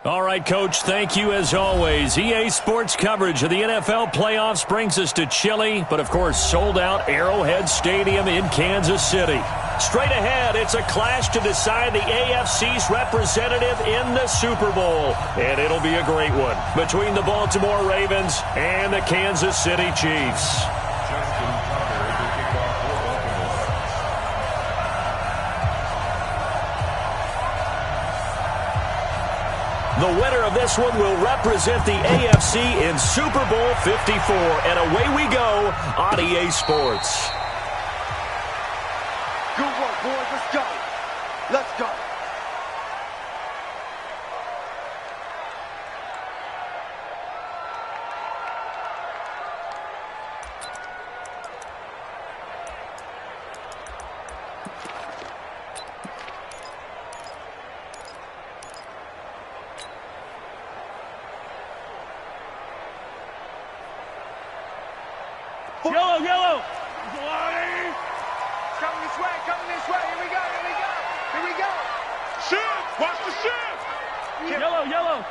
All right, Coach, thank you as always. EA Sports coverage of the NFL playoffs brings us to chilly, but of course sold-out Arrowhead Stadium in Kansas City. Straight ahead, it's a clash to decide the AFC's representative in the Super Bowl, and it'll be a great one between the Baltimore Ravens and the Kansas City Chiefs. The winner of this one will represent the AFC in Super Bowl 54. And away we go on EA Sports. Good work, boys. Let's go. Let's go. Yellow, yellow. Coming this way, coming this way. Here we go, here we go. Here we go. Shift, watch the shift. Yellow, yellow.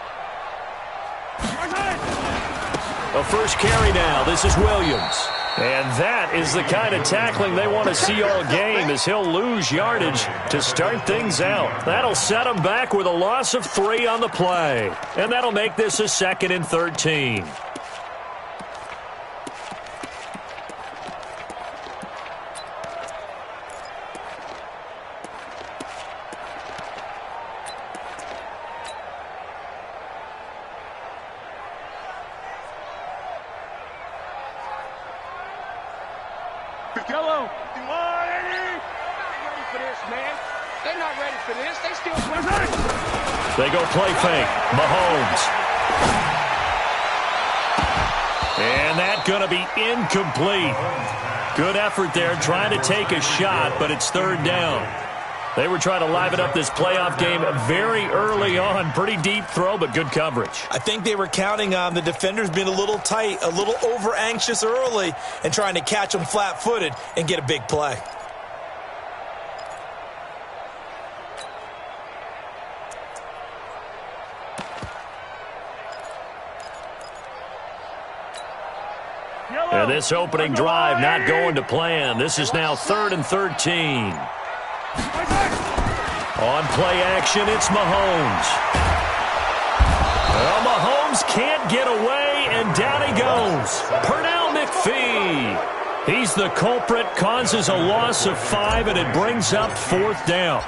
A first carry now. This is Williams. And that is the kind of tackling they want to see all game, as he'll lose yardage to start things out. That'll set him back with a loss of 3 on the play. And that'll make this a 2nd and 13. Yellow. Ready for this, man. They're not ready for this. They still They go play fake. Mahomes. And that's going to be incomplete. Good effort there trying to take a shot, but it's 3rd down. They were trying to liven up this playoff game very early on. Pretty deep throw, but good coverage. I think they were counting on the defenders being a little tight, a little over-anxious early, and trying to catch them flat-footed and get a big play. And this opening drive not going to plan. This is now 3rd and 13. On play action, it's Mahomes. Well, Mahomes can't get away, and down he goes. Pernell McPhee. He's the culprit, causes a loss of 5, and it brings up 4th down.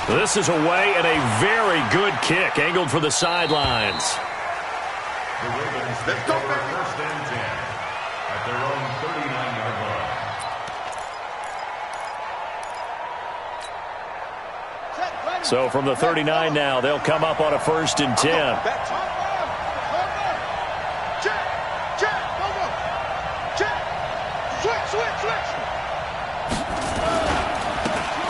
This is away, and a very good kick, angled for the sidelines. The Ravens take over 1st and 10 at their own 39-yard line. So from the 39 now, they'll come up on a 1st and 10.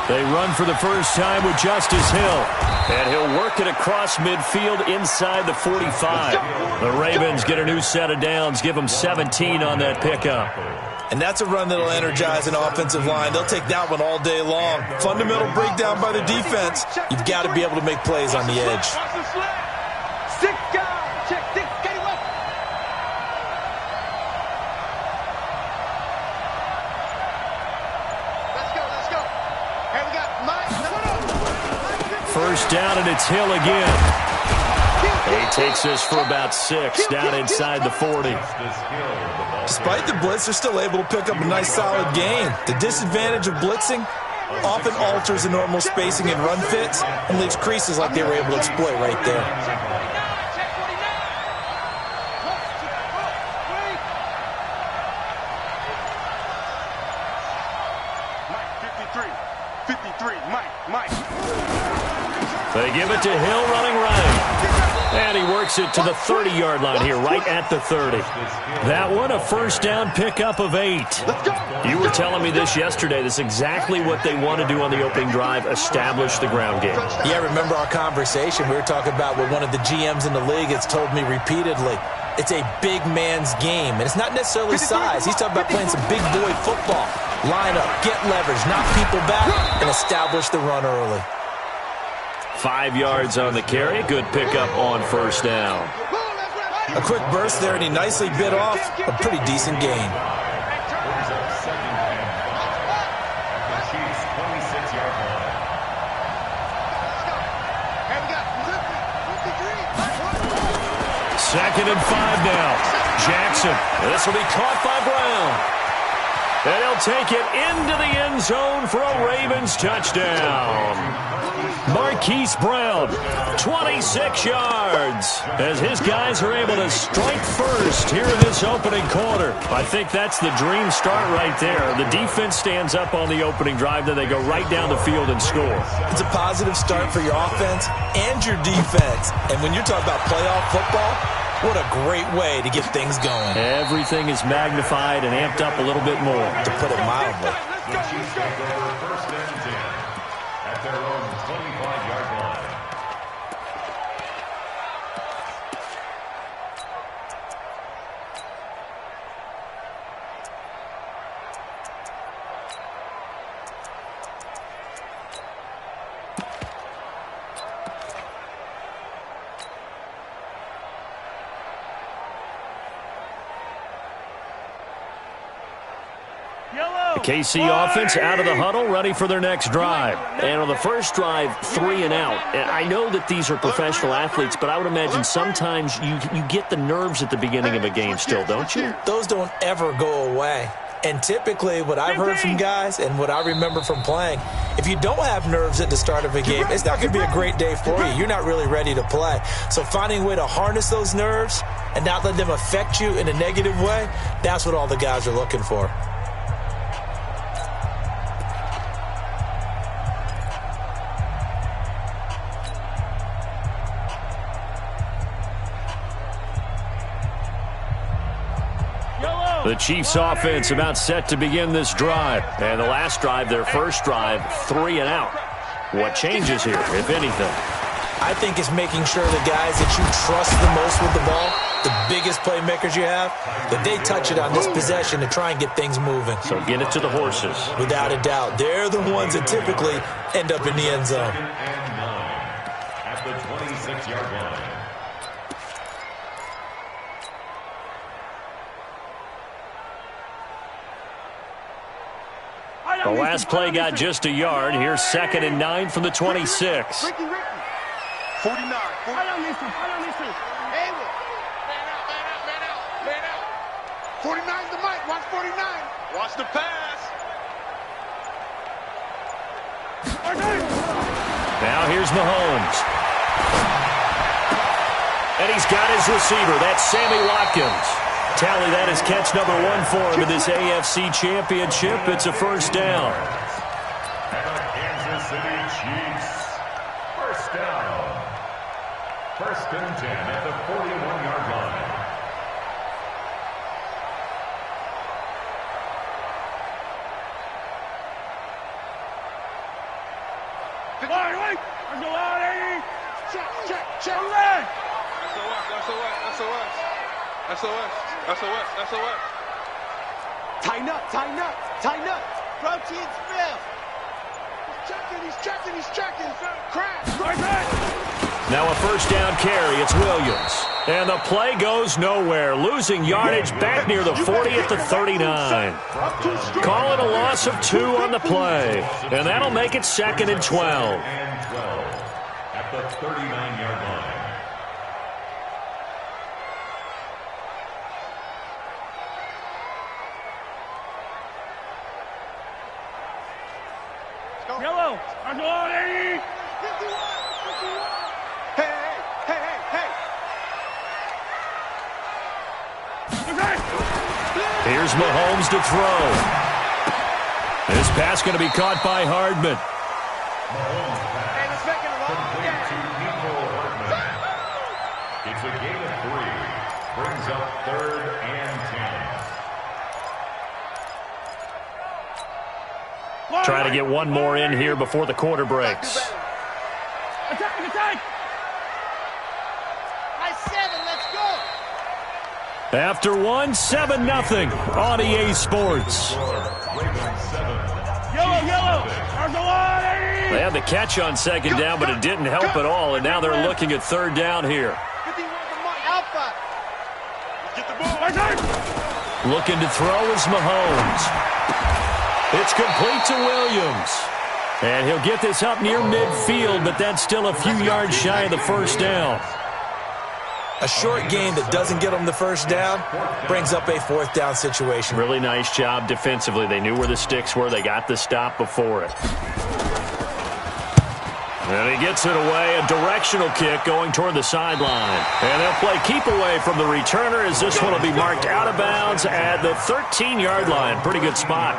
They run for the first time with Justice Hill. And he'll work it across midfield inside the 45. The Ravens get a new set of downs, give them 17 on that pickup. And that's a run that'll energize an offensive line. They'll take that one all day long. Fundamental breakdown by the defense. You've got to be able to make plays on the edge. First down, and it's Hill again. He takes this for about 6 down inside the 40. Despite the blitz, they're still able to pick up a nice solid gain. The disadvantage of blitzing often alters the normal spacing and run fits and leaves creases like they were able to exploit right there. They give it to Hill running right. And he works it to the 30-yard line here, right at the 30. That one, a first down pickup of 8. You were telling me this yesterday. This is exactly what they want to do on the opening drive, establish the ground game. Yeah, remember our conversation. We were talking about what one of the GMs in the league has told me repeatedly. It's a big man's game, and it's not necessarily size. He's talking about playing some big boy football. Line up, get leverage, knock people back, and establish the run early. 5 yards on the carry. Good pickup on first down. A quick burst there, and he nicely bit off a pretty decent gain. Second and 5 now. Jackson. This will be caught by Brown. And he'll take it into the end zone for a Ravens touchdown. Marquise Brown, 26 yards, as his guys are able to strike first here in this opening quarter. I think that's the dream start right there. The defense stands up on the opening drive, then they go right down the field and score. It's a positive start for your offense and your defense. And when you're talking about playoff football, what a great way to get things going. Everything is magnified and amped up a little bit more. To put it mildly. The Chiefs take over first and 10 at their own 25-yard line. The KC offense out of the huddle, ready for their next drive. And on the first drive, 3 and out. And I know that these are professional athletes, but I would imagine sometimes you get the nerves at the beginning of a game still, don't you? Those don't ever go away. And typically what I've heard from guys and what I remember from playing, if you don't have nerves at the start of a game, it's not going to be a great day for you. You're not really ready to play. So finding a way to harness those nerves and not let them affect you in a negative way, that's what all the guys are looking for. The Chiefs offense about set to begin this drive. And the last drive, their first drive, 3 and out. What changes here, if anything? I think it's making sure the guys that you trust the most with the ball, the biggest playmakers you have, that they touch it on this possession to try and get things moving. So get it to the horses. Without a doubt. They're the ones that typically end up in the end zone. And 9 at the 26-yard line. The last play got just a yard. Here's 2nd and 9 from the 26. 49. 49's the mic. Watch 49. Watch the pass. Now here's Mahomes. And he's got his receiver. That's Sammy Watkins. Tally, that is catch number 1 for him in this AFC Championship. It's a first down. And the Kansas City Chiefs. First down. 1st and 10 at the 41-yard line. Check. SOS. Tighten up. Protein spill. He's checking. Crash. Now a first down carry. It's Williams. And the play goes nowhere. Losing yardage back near the 40 at the 39. Call it a loss of 2 on the play. And that'll make it 2nd and 12. And 12 at the 39-yard line. Yellow. Hey. Here's Mahomes to throw. This pass going to be caught by Hardman. Mahomes pass complete to Nico Hardman. It's a gain of 3. Brings up 3rd and 10. Try to get one more in here before the quarter breaks. Attack. Nice 7, let's go. After 1, 7-0 on EA Sports. Ravens 7, They had the catch on second down, but it didn't help at all, and now they're looking at third down here. Looking to throw is Mahomes. It's complete to Williams. And he'll get this up near midfield, but that's still a few yards shy of the first down. A short gain that doesn't get them the first down brings up a fourth down situation. Really nice job defensively. They knew where the sticks were. They got the stop before it. And he gets it away, a directional kick going toward the sideline. And they'll play keep away from the returner as this one will be marked out of bounds at the 13-yard line. Pretty good spot.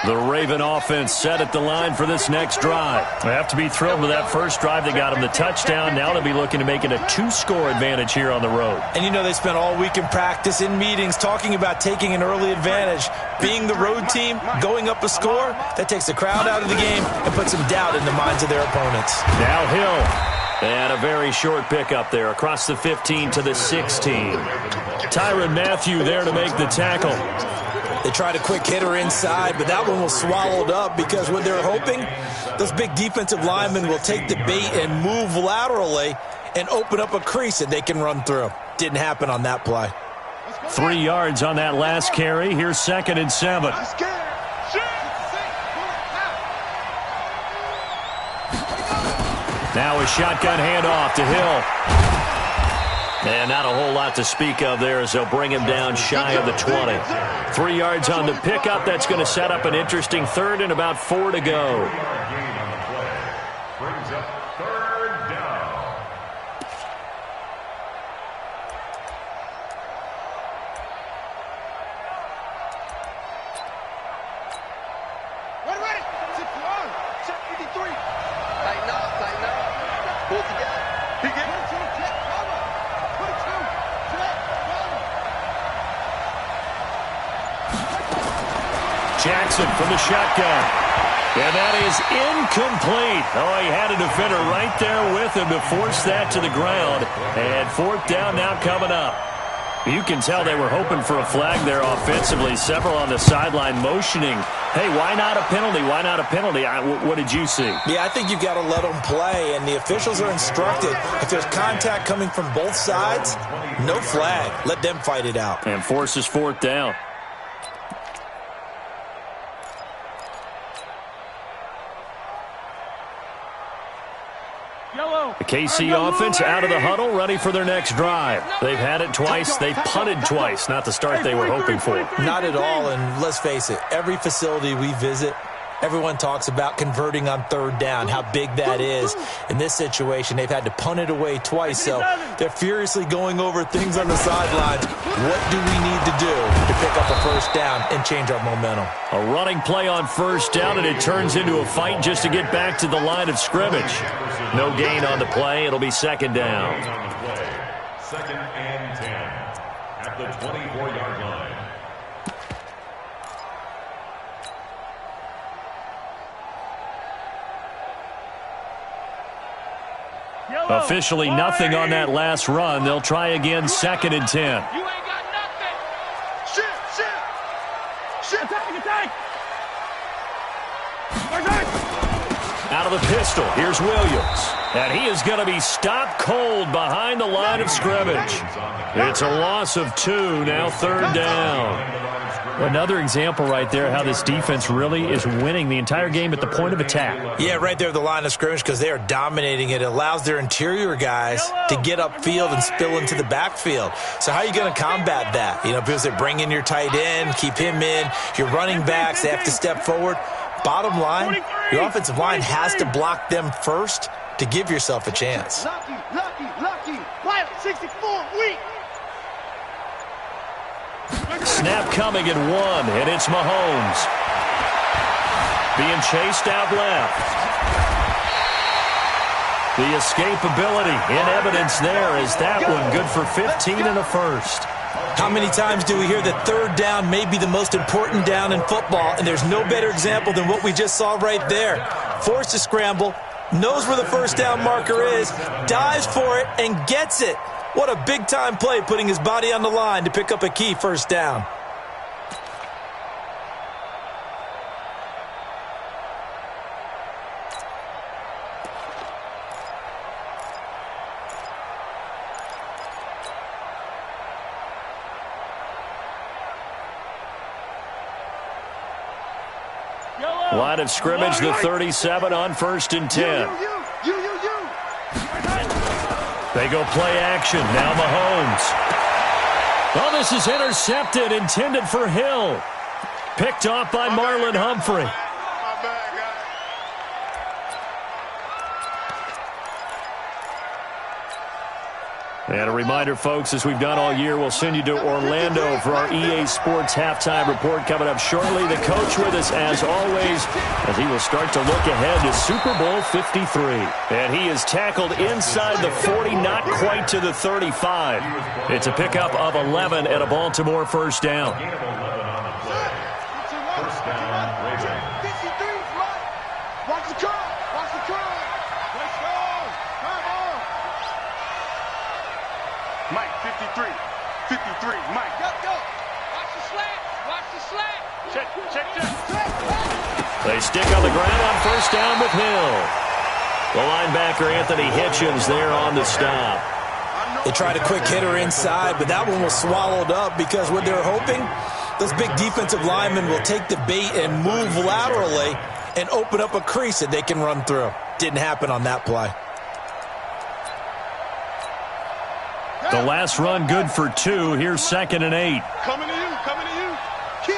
The Raven offense set at the line for this next drive. They have to be thrilled with that first drive. They got them the touchdown. Now they'll be looking to make it a 2-score advantage here on the road. And you know they spent all week in practice, in meetings, talking about taking an early advantage. Being the road team, going up a score, that takes the crowd out of the game and puts some doubt in the minds of their opponents. Now Hill. And a very short pickup there across the 15 to the 16. Tyrann Mathieu there to make the tackle. They tried a quick hitter inside, but that one was swallowed up because what they're hoping, those big defensive linemen will take the bait and move laterally and open up a crease that they can run through. Didn't happen on that play. 3 yards on that last carry. Here's 2nd and 7. Now a shotgun handoff to Hill. And not a whole lot to speak of there as they'll bring him down shy of the 20. 3 yards on the pickup. That's going to set up an interesting third and about 4 to go. Brings up third down. Ready. Set 53. Tighten up. Pull together. He gets Jackson from the shotgun. And that is incomplete. Oh, he had a defender right there with him to force that to the ground. And 4th down now coming up. You can tell they were hoping for a flag there offensively. Several on the sideline motioning. Hey, why not a penalty? Why not a penalty? What did you see? Yeah, I think you've got to let them play, and the officials are instructed. If there's contact coming from both sides, no flag. Let them fight it out. And forces 4th down. The KC offense out of the huddle, ready for their next drive. They've had it twice. They've punted twice. Not the start they were hoping for. Not at all, and let's face it, every facility we visit, everyone talks about converting on 3rd down, how big that is. In this situation, they've had to punt it away twice, so they're furiously going over things on the sidelines. What do we need to do to pick up a 1st down and change our momentum? A running play on 1st down, and it turns into a fight just to get back to the line of scrimmage. No gain on the play. It'll be 2nd down. 2nd and 10 at the 24-yard line. Officially nothing on that last run. They'll try again 2nd and 10. You ain't got nothing. Shift. Attack. Out of the pistol, here's Williams. And he is going to be stopped cold behind the line of scrimmage. It's a loss of 2, now 3rd down. Another example right there how this defense really is winning the entire game at the point of attack. Yeah, right there at the line of scrimmage because they are dominating it. It allows their interior guys to get upfield and spill into the backfield. So how are you going to combat that? You know, because they bring in your tight end, keep him in. Your running backs, they have to step forward. Bottom line, your offensive line has to block them first to give yourself a chance. Lucky. Pilot 64, weak. Snap coming at 1, and it's Mahomes. Being chased out left. The escapability in evidence there is that one good for 15 and a first. How many times do we hear that 3rd down may be the most important down in football, and there's no better example than what we just saw right there. Forced to scramble, knows where the 1st down marker is, dives for it, and gets it. What a big-time play, putting his body on the line to pick up a key first down. Line of scrimmage, the 37 on 1st and 10. They go play action. Now Mahomes. Oh, this is intercepted, intended for Hill. Picked off by Marlon Humphrey. And a reminder, folks, as we've done all year, we'll send you to Orlando for our EA Sports halftime report coming up shortly. The coach with us, as always, as he will start to look ahead to Super Bowl 53. And he is tackled inside the 40, not quite to the 35. It's a pickup of 11 and a Baltimore first down. Mike, 53, Mike. Go. Watch the slant. Watch the slant. Check. They stick on the ground on first down with Hill. The linebacker, Anthony Hitchens, there on the stop. They tried a quick hitter inside, but that one was swallowed up because what they're hoping, those big defensive linemen will take the bait and move laterally and open up a crease that they can run through. Didn't happen on that play. The last run good for 2. Here's 2nd and 8. Coming to you. Kill.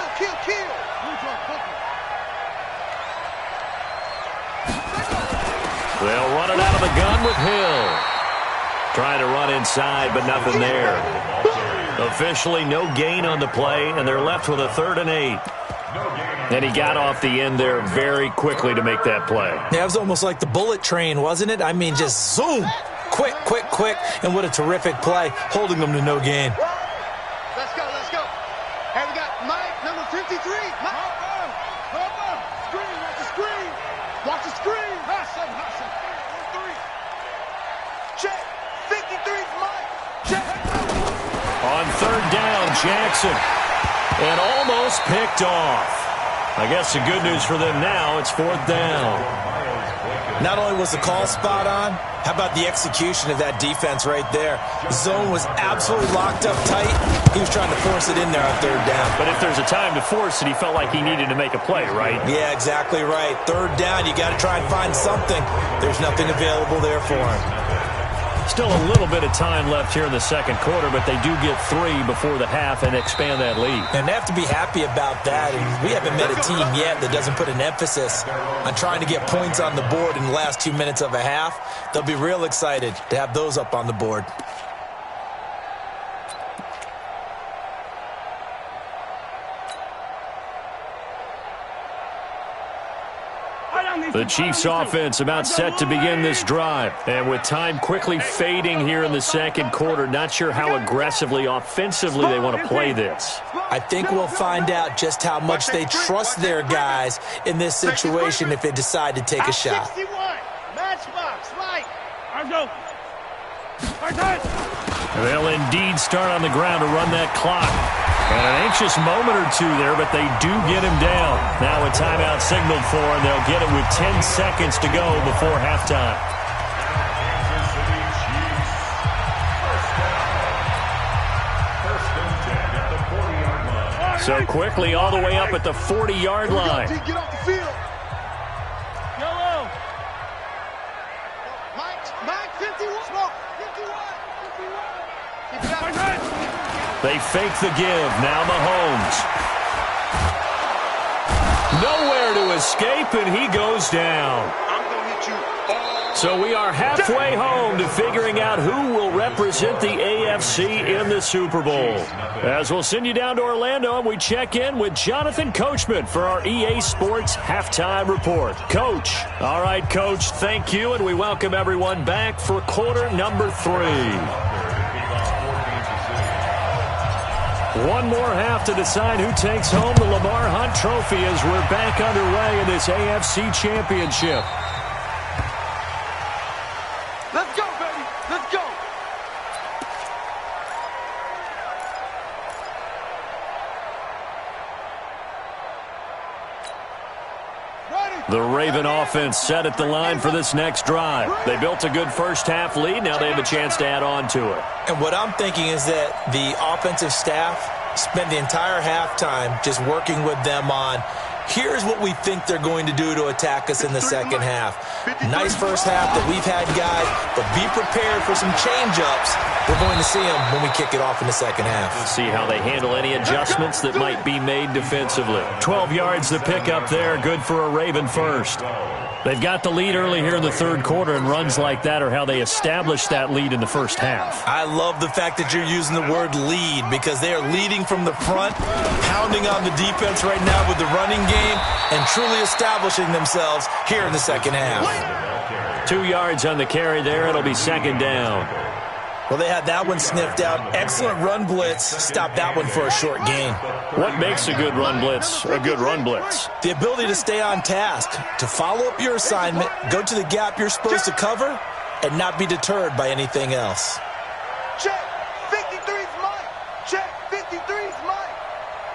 They'll run it out of the gun with Hill. Trying to run inside, but nothing there. Officially no gain on the play, and they're left with a 3rd and 8. And he got off the end there very quickly to make that play. Yeah, it was almost like the bullet train, wasn't it? I mean, just zoom. Quick, and what a terrific play, holding them to no gain. Let's go. Hey, we got Mike, number 53. Mike. Screen. Watch the screen. Hustle. 3. Check. 53's Mike. Check. On 3rd down, Jackson. And almost picked off. I guess the good news for them now, it's 4th down. Not only was the call spot on, how about the execution of that defense right there? The zone was absolutely locked up tight. He was trying to force it in there on 3rd down. But if there's a time to force it, he felt like he needed to make a play, right? Yeah, exactly right. 3rd down, you got to try and find something. There's nothing available there for him. Still a little bit of time left here in the 2nd quarter, but they do get 3 before the half and expand that lead. And they have to be happy about that. And we haven't met a team yet that doesn't put an emphasis on trying to get points on the board in the last 2 minutes of a half. They'll be real excited to have those up on the board. The Chiefs offense about set to begin this drive. And with time quickly fading here in the 2nd quarter, not sure how aggressively, offensively they want to play this. I think we'll find out just how much they trust their guys in this situation if they decide to take a shot. 61. Matchbox, Mike. They'll indeed start on the ground to run that clock. And an anxious moment or 2 there, but they do get him down. Now a timeout signaled for, and they'll get it with 10 seconds to go before halftime. So quickly all the way up at the 40-yard line. Get off the field. Yellow. Mike, 51. Smoke. 51. They fake the give. Now Mahomes. Nowhere to escape, and he goes down. I'm going to hit you all. So we are halfway home to figuring out who will represent the AFC in the Super Bowl. As we'll send you down to Orlando, and we check in with Jonathan Coachman for our EA Sports halftime report. Coach. All right, Coach, thank you, and we welcome everyone back for quarter number 3. One more half to decide who takes home the Lamar Hunt Trophy as we're back underway in this AFC Championship. Let's go, baby. Let's go. The Raven offense set at the line for this next drive. They built a good first-half lead. Now they have a chance to add on to it. And what I'm thinking is that the offensive staff spend the entire halftime just working with them on, here's what we think they're going to do to attack us in the second half. Nice first half that we've had, guys, but be prepared for some change-ups. We're going to see them when we kick it off in the second half. See how they handle any adjustments that might be made defensively. 12 yards to pick up there, good for a Raven first. They've got the lead early here in the third quarter, and runs like that are how they establish that lead in the first half. I love the fact that you're using the word lead because they are leading from the front, pounding on the defense right now with the running game, and truly establishing themselves here in the second half. 2 yards on the carry there. It'll be second down. Well, they had that one sniffed out. Excellent run blitz. Stopped that one for a short gain. What makes a good run blitz a good run blitz? The ability to stay on task, to follow up your assignment, go to the gap you're supposed to cover, and not be deterred by anything else. Check. 53's mine. Check. 53's mine.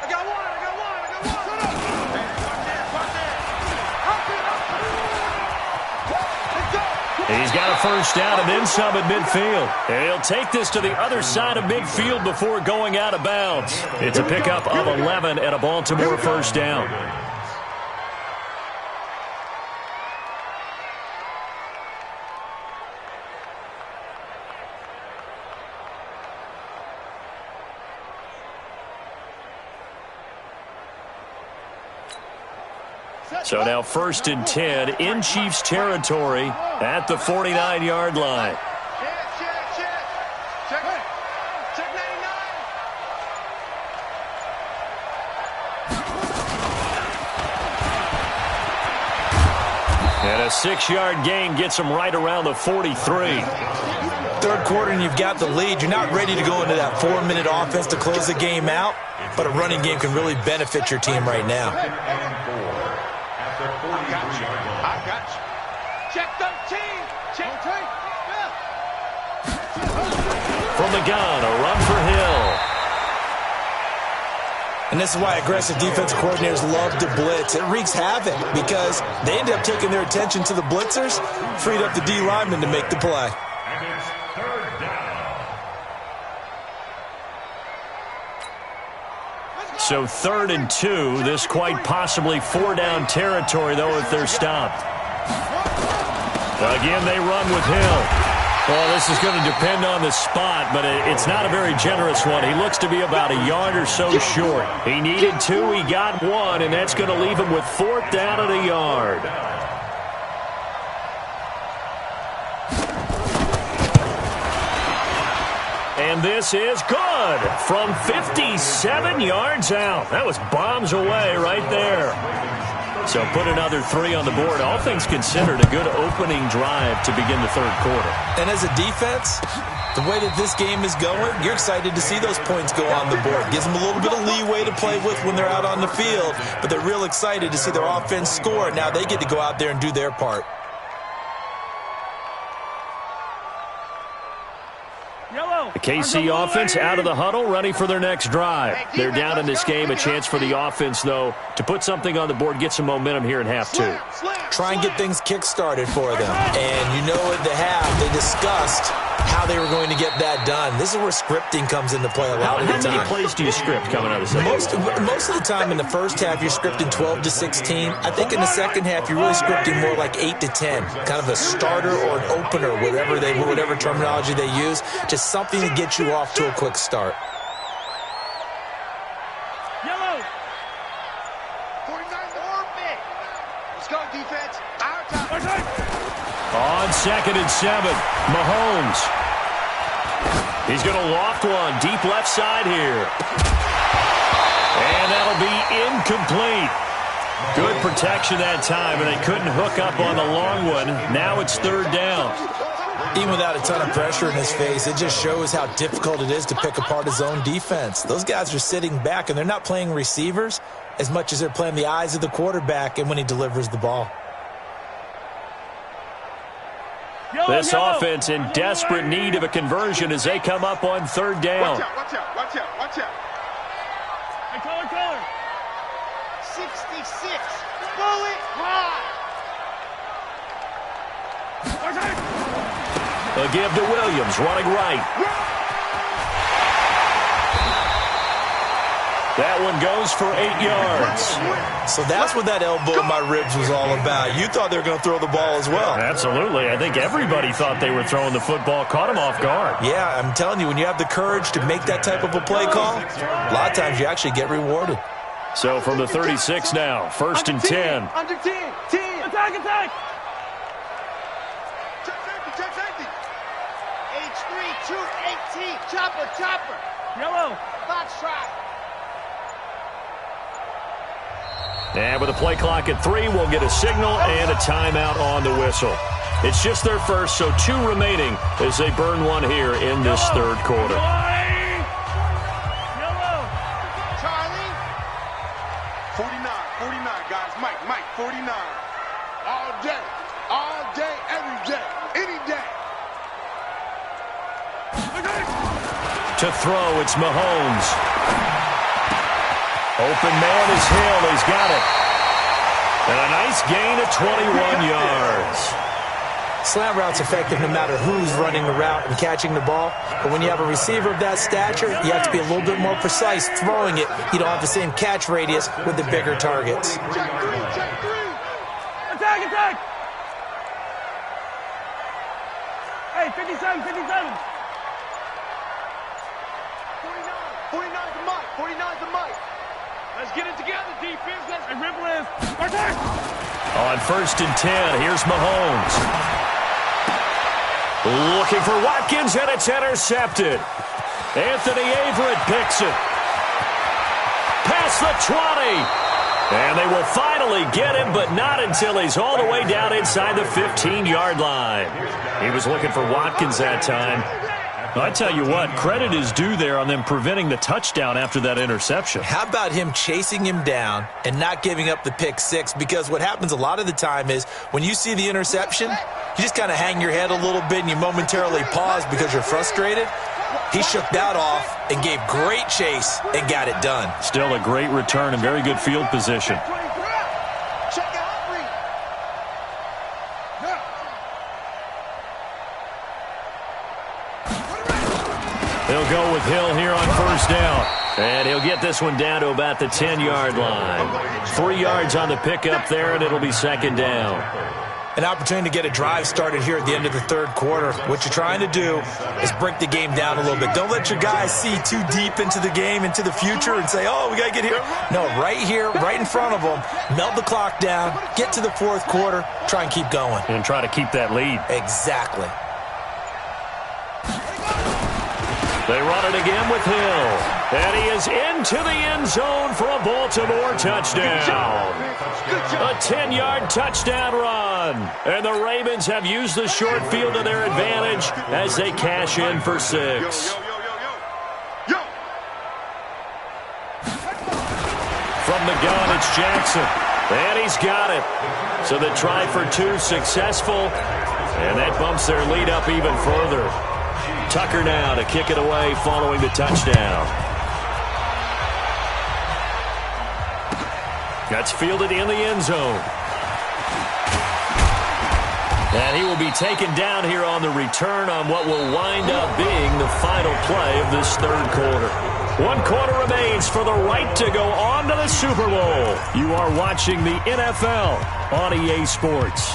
I got one. Shut up. He's got a first down and then some at midfield. And he'll take this to the other side of midfield before going out of bounds. It's a pickup of 11 and a Baltimore first down. So now 1st and 10 in Chiefs territory at the 49-yard line. Check 99. And a 6-yard gain gets them right around the 43. Third quarter and you've got the lead. You're not ready to go into that 4-minute offense to close the game out, but a running game can really benefit your team right now. I got you. Check 13. Check 3. From the gun, a run for Hill. And this is why aggressive defensive coordinators love to blitz. It wreaks havoc because they end up taking their attention to the blitzers, freed up the D lineman to make the play. And it's third down. So 3rd and 2. This quite possibly 4-down territory, though, if they're stopped. Again, they run with Hill. Well, this is going to depend on the spot, but it's not a very generous one. He looks to be about a yard or so short. He needed 2, he got 1, and that's going to leave him with 4th down and a yard. And this is good from 57 yards out. That was bombs away right there. So put another 3 on the board. All things considered, a good opening drive to begin the third quarter. And as a defense, the way that this game is going, you're excited to see those points go on the board. Gives them a little bit of leeway to play with when they're out on the field, but they're real excited to see their offense score. Now they get to go out there and do their part. The KC offense out of the huddle, ready for their next drive. They're down in this game. A chance for the offense, though, to put something on the board, get some momentum here in half 2. Try and get things kick-started for them. And you know at the half, they discussed how they were going to get that done. This is where scripting comes into play a lot of the time. How many plays do you script coming out of the second? Most of the time in the first half, you're scripting 12 to 16. I think in the second half, you're really scripting more like 8 to 10. Kind of a starter or an opener, whatever terminology they use. Just something to get you off to a quick start. Yellow. 49 orbit. Let's go, defense. Our time. On 2nd and 7, Mahomes. He's going to loft one deep left side here. And that'll be incomplete. Good protection that time, and they couldn't hook up on the long one. Now it's 3rd down. Even without a ton of pressure in his face, it just shows how difficult it is to pick apart his own defense. Those guys are sitting back, and they're not playing receivers as much as they're playing the eyes of the quarterback and when he delivers the ball. This offense in desperate need of a conversion as they come up on 3rd down. Watch out. Hey, caller. 66. Bullet high. The give to Williams, running right. That one goes for 8 yards. So that's what that elbow in my ribs was all about. You thought they were going to throw the ball as well. Absolutely. I think everybody thought they were throwing the football, caught him off guard. Yeah, I'm telling you, when you have the courage to make that type of a play call, a lot of times you actually get rewarded. So from the 36 now, 1st and 10. Under 10. 10. Attack, attack. Check safety, check safety. H3, 218. Chopper, chopper. Yellow. Foxtrot. And with a play clock at 3, we'll get a signal and a timeout on the whistle. It's just their first, so 2 remaining as they burn one here in this third quarter. Yellow. Charlie. 49, guys. Mike, 49. All day, every day, any day. To throw, it's Mahomes. Open man is Hill. He's got it. And a nice gain of 21 yards. Slant route's effective no matter who's running the route and catching the ball. But when you have a receiver of that stature, you have to be a little bit more precise throwing it. You don't have the same catch radius with the bigger targets. Check 3. Attack, attack. Hey, 57. 49 to Mike. 49 to Mike. Let's get it together, defense. Let's ripple this. Attack. On 1st and 10, here's Mahomes. Looking for Watkins, and it's intercepted. Anthony Averett picks it. Past the 20. And they will finally get him, but not until he's all the way down inside the 15-yard line. He was looking for Watkins that time. I tell you what, credit is due there on them preventing the touchdown after that interception. How about him chasing him down and not giving up the pick 6? Because what happens a lot of the time is when you see the interception, you just kind of hang your head a little bit and you momentarily pause because you're frustrated. He shook that off and gave great chase and got it done. Still a great return and very good field position. He'll go with Hill here on 1st down. And he'll get this one down to about the 10-yard line. 3 yards on the pickup there, and it'll be 2nd down. An opportunity to get a drive started here at the end of the third quarter. What you're trying to do is break the game down a little bit. Don't let your guys see too deep into the game, into the future, and say, oh, we got to get here. No, right here, right in front of them, melt the clock down, get to the 4th quarter, try and keep going. And try to keep that lead. Exactly. They run it again with Hill. And he is into the end zone for a Baltimore touchdown. A 10-yard touchdown run. And the Ravens have used the short field to their advantage as they cash in for 6. From the gun, it's Jackson. And he's got it. So the try for 2 successful. And that bumps their lead up even further. Tucker now to kick it away following the touchdown. That's fielded in the end zone. And he will be taken down here on the return on what will wind up being the final play of this third quarter. 1 quarter remains for the right to go on to the Super Bowl. You are watching the NFL on EA Sports.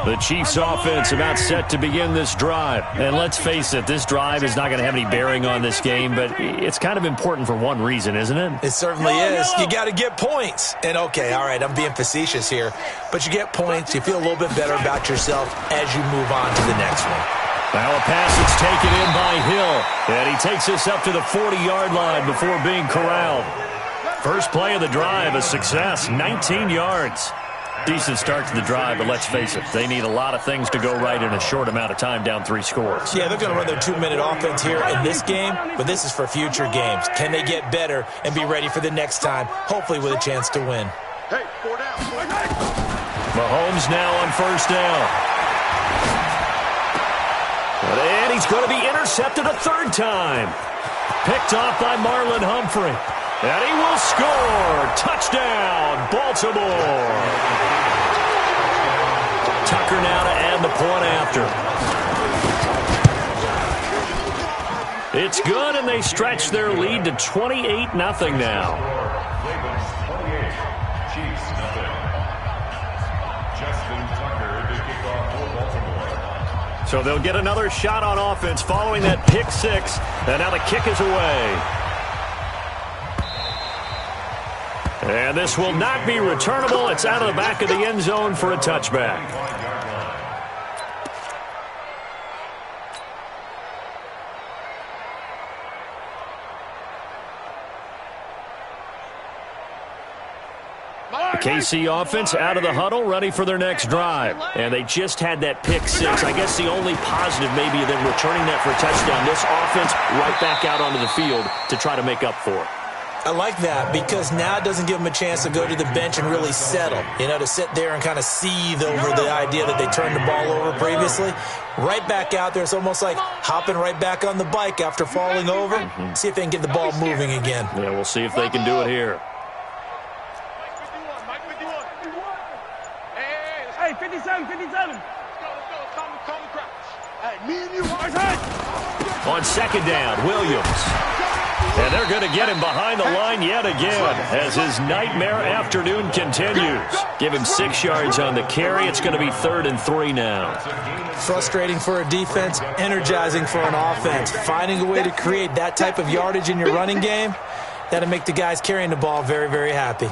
The Chiefs offense about set to begin this drive. And let's face it, this drive is not going to have any bearing on this game, but it's kind of important for one reason, isn't it? It certainly is. You got to get points. And okay, all right, I'm being facetious here, but you get points, you feel a little bit better about yourself as you move on to the next one. Now a pass is taken in by Hill, and he takes us up to the 40-yard line before being corralled. First play of the drive, a success, 19 yards. Decent start to the drive, but let's face it, they need a lot of things to go right in a short amount of time, down 3 scores. Yeah, they're going to run their 2-minute offense here in this game, but this is for future games. Can they get better and be ready for the next time, hopefully with a chance to win? Hey, 4 down. Mahomes now on 1st down. And he's going to be intercepted a 3rd time. Picked off by Marlon Humphrey. And he will score. Touchdown, Baltimore. Tucker now to add the point after. It's good, and they stretch their lead to 28-0 now. So they'll get another shot on offense following that pick six. And now the kick is away. And this will not be returnable. It's out of the back of the end zone for a touchback. The KC offense out of the huddle, ready for their next drive. And they just had that pick six. I guess the only positive maybe of them returning that for a touchdown. This offense right back out onto the field to try to make up for it. I like that because now it doesn't give them a chance to go to the bench and really settle. You know, to sit there and kind of seethe over the idea that they turned the ball over previously. Right back out there. It's almost like hopping right back on the bike after falling over. See if they can get the ball moving again. Yeah, we'll see if they can do it here. Hey, 57, 57. Hey, me and you. On second down, Williams. And they're going to get him behind the line yet again as his nightmare afternoon continues. Give him 6 yards on the carry. It's going to be 3rd and 3 now. Frustrating for a defense, energizing for an offense. Finding a way to create that type of yardage in your running game, that'll make the guys carrying the ball very, very happy.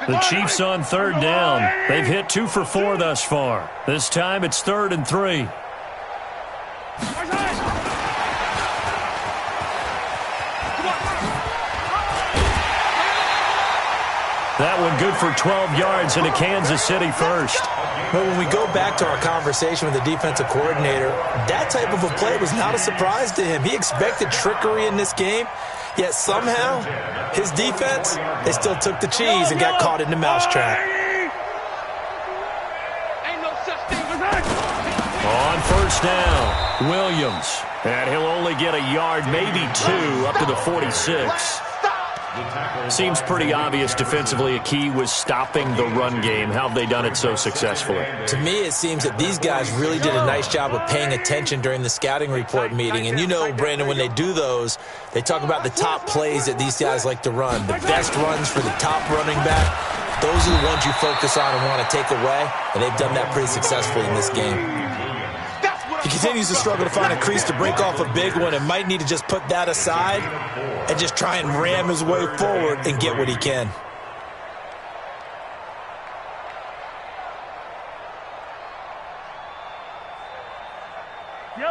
The Chiefs on 3rd down. They've hit 2 for 4 thus far. This time it's 3rd and 3. That one good for 12 yards into Kansas City first. But when we go back to our conversation with the defensive coordinator, that type of a play was not a surprise to him. He expected trickery in this game, yet somehow his defense, they still took the cheese and got caught in the mousetrap. On 1st down, Williams. And he'll only get a yard, maybe 2, up to the 46. Seems pretty obvious defensively a key was stopping the run game. How have they done it so successfully? To me, it seems that these guys really did a nice job of paying attention during the scouting report meeting. And you know, Brandon, when they do those, they talk about the top plays that these guys like to run. The best runs for the top running back, those are the ones you focus on and want to take away. And they've done that pretty successfully in this game. He continues to struggle to find a crease to break off a big one and might need to just put that aside and just try and ram his way forward and get what he can.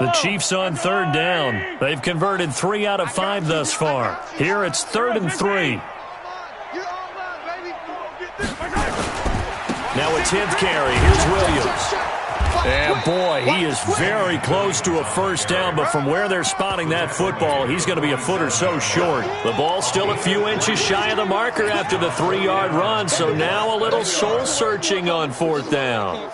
The Chiefs on 3rd down. They've converted 3 out of 5 thus far. Here it's 3rd and 3. Now a 10th carry. Here's Williams. And boy, he is very close to a first down, but from where they're spotting that football, he's going to be a foot or so short. The ball's still a few inches shy of the marker after the 3-yard run, so now a little soul-searching on 4th down.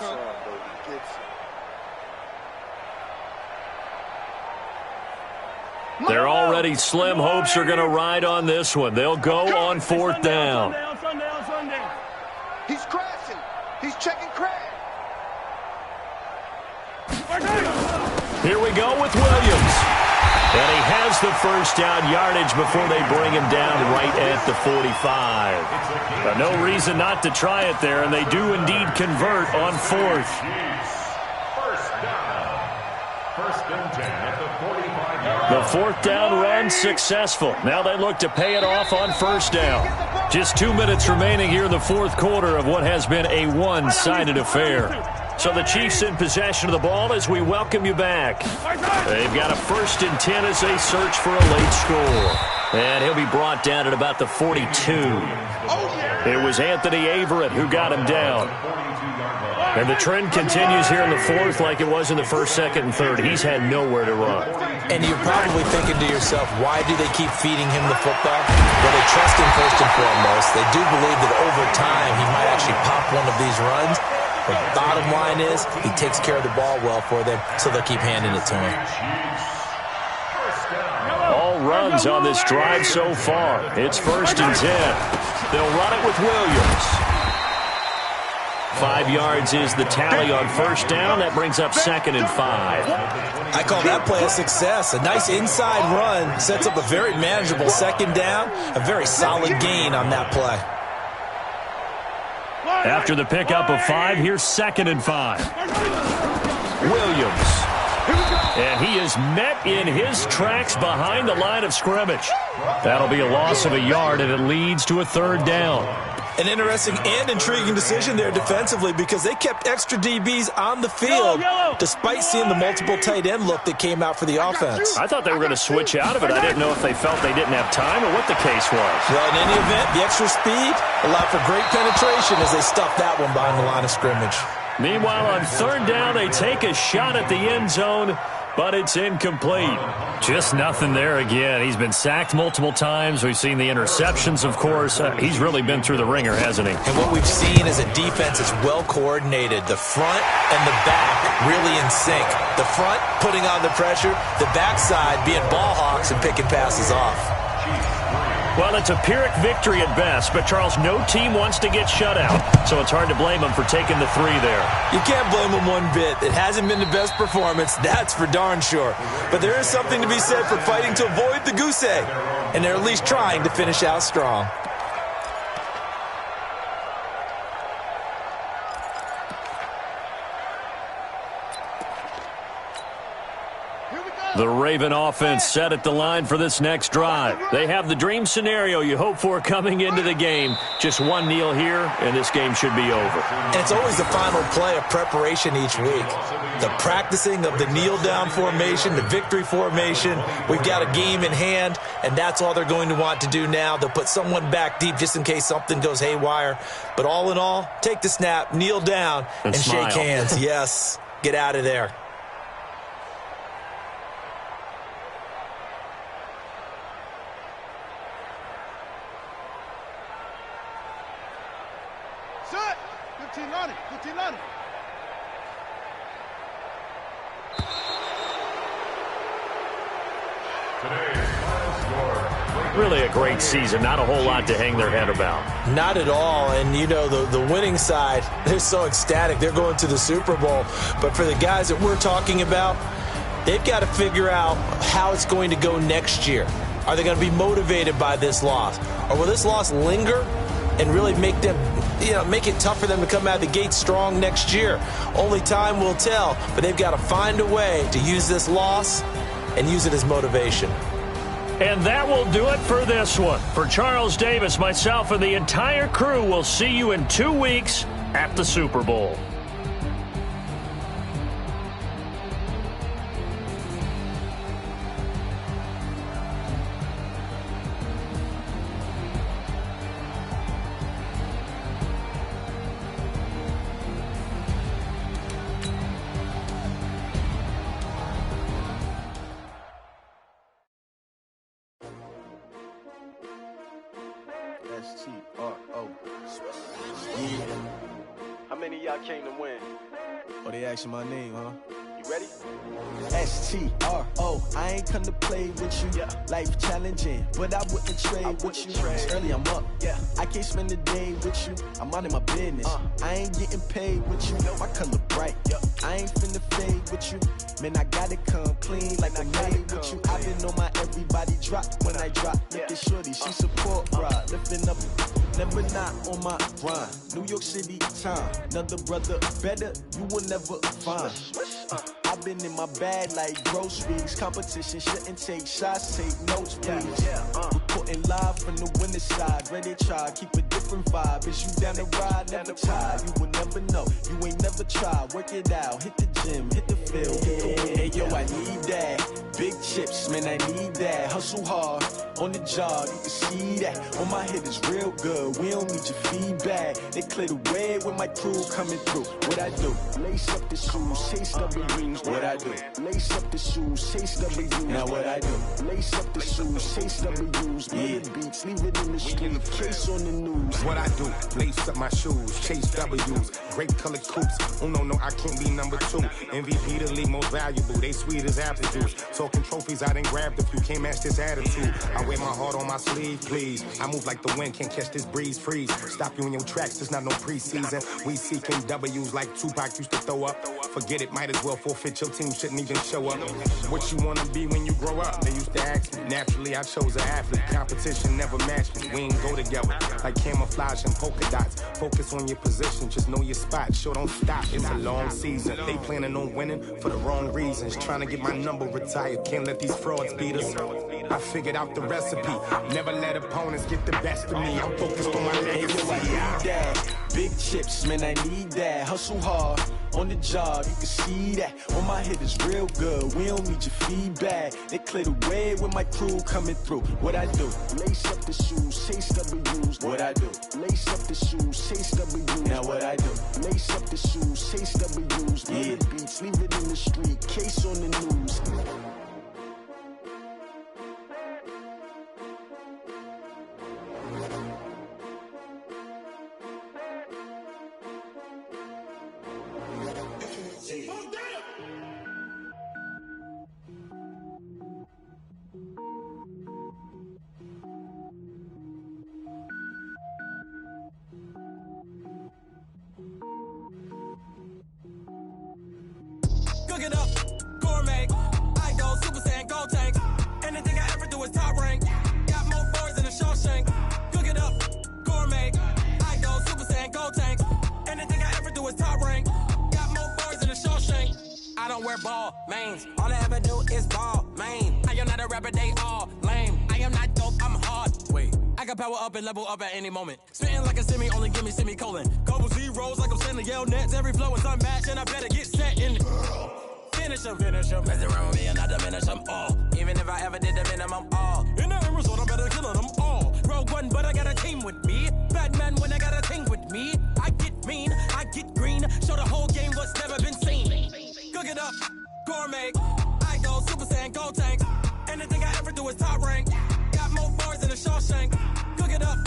They're already slim hopes are going to ride on this one. They'll go on 4th down. He's crashing. He's checking crash. Here we go with Williams. And he has the first down yardage before they bring him down right at the 45. But no reason not to try it there, and they do indeed convert on 4th. First down. 1st and 10 at the 45-yard line. The 4th down run successful. Now they look to pay it off on 1st down. Just 2 minutes remaining here in the 4th quarter of what has been a one-sided affair. So the Chiefs in possession of the ball as we welcome you back. They've got a 1st and 10 as they search for a late score. And he'll be brought down at about the 42. It was Anthony Averett who got him down. And the trend continues here in the 4th like it was in the 1st, 2nd, and 3rd. He's had nowhere to run. And you're probably thinking to yourself, why do they keep feeding him the football? Well, they trust him first and foremost. They do believe that over time he might actually pop one of these runs. But the bottom line is he takes care of the ball well for them, so they'll keep handing it to him. All runs on this drive so far. It's 1st and 10. They'll run it with Williams. 5 yards is the tally on 1st down. That brings up 2nd and 5. I call that play a success. A nice inside run sets up a very manageable 2nd down. A very solid gain on that play. After the pickup of 5, here's 2nd and 5. Williams. And he is met in his tracks behind the line of scrimmage. That'll be a loss of a yard, and it leads to a 3rd down. An interesting and intriguing decision there defensively because they kept extra DBs on the field despite seeing the multiple tight end look that came out for the offense. I thought they were going to switch out of it. I didn't know if they felt they didn't have time or what the case was. Well, in any event, the extra speed allowed for great penetration as they stuffed that one behind the line of scrimmage. Meanwhile, on 3rd down, they take a shot at the end zone, but it's incomplete. Just nothing there again. He's been sacked multiple times. We've seen the interceptions, of course. He's really been through the ringer, hasn't he? And what we've seen is a defense that's well coordinated. The front and the back really in sync. The front putting on the pressure, the backside being ball hawks and picking passes off. Well, it's a Pyrrhic victory at best, but, Charles, no team wants to get shut out, so it's hard to blame them for taking the 3 there. You can't blame them one bit. It hasn't been the best performance, that's for darn sure. But there is something to be said for fighting to avoid the goose egg, and they're at least trying to finish out strong. The Raven offense set at the line for this next drive. They have the dream scenario you hope for coming into the game. Just one kneel here, and this game should be over. And it's always the final play of preparation each week. The practicing of the kneel-down formation, the victory formation. We've got a game in hand, and that's all they're going to want to do now. They'll put someone back deep just in case something goes haywire. But all in all, take the snap, kneel down, and shake hands. Yes, get out of there. Set. 15 on it. 15 on it. Really a great season. Not a whole lot to hang their head about. Not at all. And, you know, the winning side, they're so ecstatic. They're going to the Super Bowl. But for the guys that we're talking about, they've got to figure out how it's going to go next year. Are they going to be motivated by this loss? Or will this loss linger and really make them, make it tough for them to come out of the gate strong next year? Only time will tell. But they've got to find a way to use this loss and use it as motivation. And that will do it for this one. For Charles Davis, myself, and the entire crew, we'll see you in 2 weeks at the Super Bowl. S-T-R-O. Yeah. How many of y'all came to win? Oh, they asking my name, huh? You ready? S-T-R-O. I ain't come to play with you. Life challenging, but I wouldn't trade with you. It's early, I'm up. I can't spend the day with you. I'm out of my business. I ain't getting paid with you. My color bright. I ain't finna fade with you. Man, I gotta come clean like I made with you. I've been on my everybody drop when I drop. Look at shorty, she support ride. Lifting up, never not on my grind. New York City time. Another brother better, you will never find. I've been in my bag like groceries. Competition shouldn't take shots, take notes, please. Reporting live from the winter other side, ready to try, keep a different vibe. Is you down the ride, never tired. You will never know, you ain't never tried. Work it out, hit the gym, hit the field, hit the win. Hey yo, I need that. Big chips, man, I need that. Hustle hard, on the job, you can see that. On my head is real good, we don't need your feedback. They clear the way with my crew coming through. What I do? Lace up the shoes, chase W's. What I do? Lace up the shoes, chase W's. Now what I do? Lace up the shoes, chase W's. Yeah, beats, leave it in the street, case on the news. What I do? Lace up my shoes, chase W's. Grape colored coops. Oh no, I can't be number 2. MVP the league most valuable. They sweet as apple juice. Talking trophies, I done grabbed a few. Can't match this attitude. I wear my heart on my sleeve, please. I move like the wind, can't catch this breeze. Freeze. Stop you in your tracks. There's not no preseason. We seeking W's like Tupac used to throw up. Forget it, might as well forfeit. Your team shouldn't even show up. What you wanna be when you grow up? They used to ask me. Naturally, I chose an athlete. Competition never matched me. We ain't go together like camouflage and polka dots. Focus on your position, just know your spot. Sure, don't stop. It's a long season. They planning on winning for the wrong reasons. Trying to get my number retired. Can't let these frauds beat us. I figured out the recipe. Never let opponents get the best of me. I'm focused on my legacy. I need that. Big chips, man, I need that. Hustle hard, on the job, you can see that. On my head is real good, we don't need your feedback. They clear the way with my crew coming through. What I do? Lace up the shoes, chase W's. What I do? Lace up the shoes, chase W's. Now what I do? Lace up the shoes, chase W's. Yeah, beats, leave it in the street, case on the news. Cook it up, gourmet. I go Super Saiyan, go tank. Anything I ever do is top rank. Got more boys than a Shawshank. Cook it up, gourmet. I go Super Saiyan, go tank. Anything I ever do is top rank. Got more boys than a Shawshank. I don't wear ball mains. All I ever do is ball main. I am not a rapper, they all lame. I am not dope, I'm hard. Wait, I can power up and level up at any moment. Spitting like a semi, only give me semicolon. Couple zeros like I'm sending yell nets. Every flow is unmatched and I better get set in it. Finish them. Mess around with me and I diminish them all. Even if I ever did the minimum, all. In the end result, I better kill them all. Rogue One, but I got a team with me. Batman when I got a team with me. I get mean, I get green. Show the whole game what's never been seen. Cook it up, gourmet. I go Super Saiyan, go tank. Anything I ever do is top rank. Got more bars than a Shawshank. Cook it up,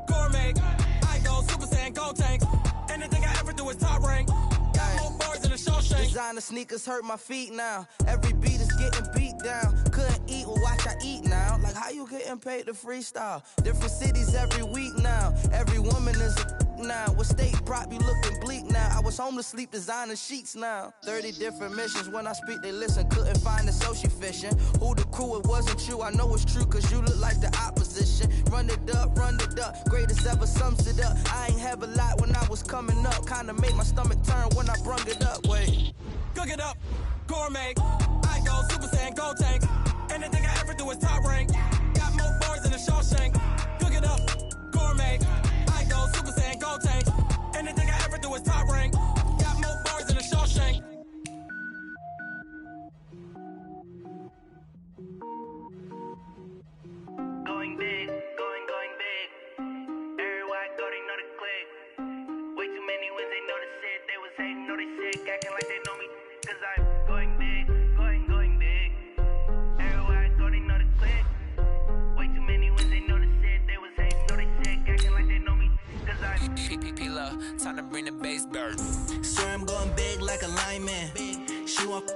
gourmet. I go Super Saiyan, go tank. Anything I ever do is top rank. Got more bars than a Shawshank. Designer sneakers hurt my feet now. Every beat is getting beat down. Couldn't eat, well watch I eat now. Like how you getting paid to freestyle? Different cities every week now. Every woman is a now. What state prop you looking bleak now? I was home to sleep designing sheets now. 30 different missions. When I speak they listen. Couldn't find the social fishing. Who the crew? It wasn't you. I know it's true cause you look like the opposition. Run it up. Greatest ever sums it up. I ain't have a lot when I was coming up. Kinda made my stomach turn when I brung it up. Wait. Cook it up, gourmet. I go Super Saiyan, go tank. Anything I ever do is top rank. Got more bars than a Shawshank. Cook it up, gourmet. I go Super Saiyan, go tank. Anything I ever do is top rank. Got more bars than a Shawshank. Going big, going big. Everywhere I go, they know the click. Way too many wins, they know the shit. They was hating, know they sick, acting like they know me. Cause I'm going big, going big. Everywhere I go, they know the click. Way too many wins, they know the shit. They was hating, know they sick, acting like they know me. Cause I'm PPP love, time to bring the bass bird. Swear I'm going big like a lineman. She want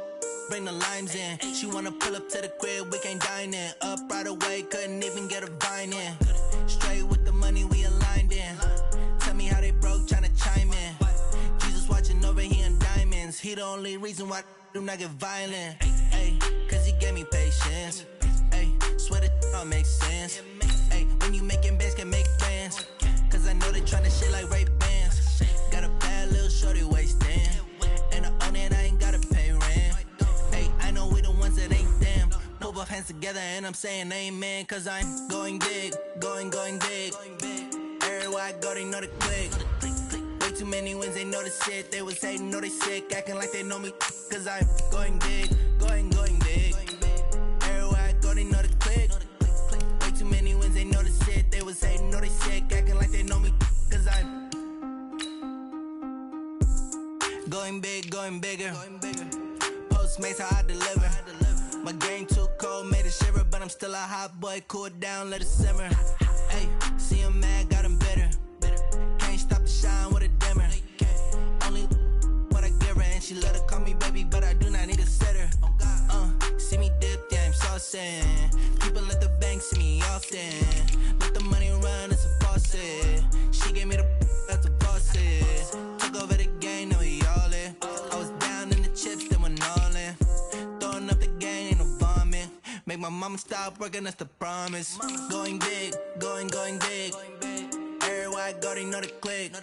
bring the limes in. She wanna pull up to the crib, we can't dine in. Up right away, couldn't even get a vine in. Straight with the money we aligned in. Tell me how they broke, tryna chime in. Jesus watching over here in diamonds. He the only reason why I do not get violent. Ay, cause he gave me patience. Ay, swear that all makes sense. Ay, when you making bands, can make plans. Cause I know they tryna shit like Ray Bans. Got a bad little shorty wasting. And I own it, I ain't gotta pay rent. Ay, I know we the ones that ain't them. Move our hands together and I'm saying amen. Cause I'm going big, going big. they know the click. Way too many wins, they know the shit. They was hating, know they sick, acting like they know me. Cause I'm going big, going big. Everywhere I go, they know the click. Way too many wins, they know the shit. They was hating, know they sick, acting like they know me. Cause I'm going big, going bigger. Postmates, how I deliver. My game too cold, made it shiver, but I'm still a hot boy. Cool it down, let it simmer. Hey, see him mad, got him bitter. Can't stop the shine with a dimmer. Only what I give her, and she let her call me baby, but I do not need a sitter. See me dip, yeah, I'm saucing. People at the bank see me often. Let the money run, it's a faucet. She gave me the that's the bosses. Took over the game, now we all in. I was down in the chips, then went all in. Throwing up the game, ain't no vomit. Make my mama stop working, that's the promise. Going big, going big. Everywhere I go, they know the click.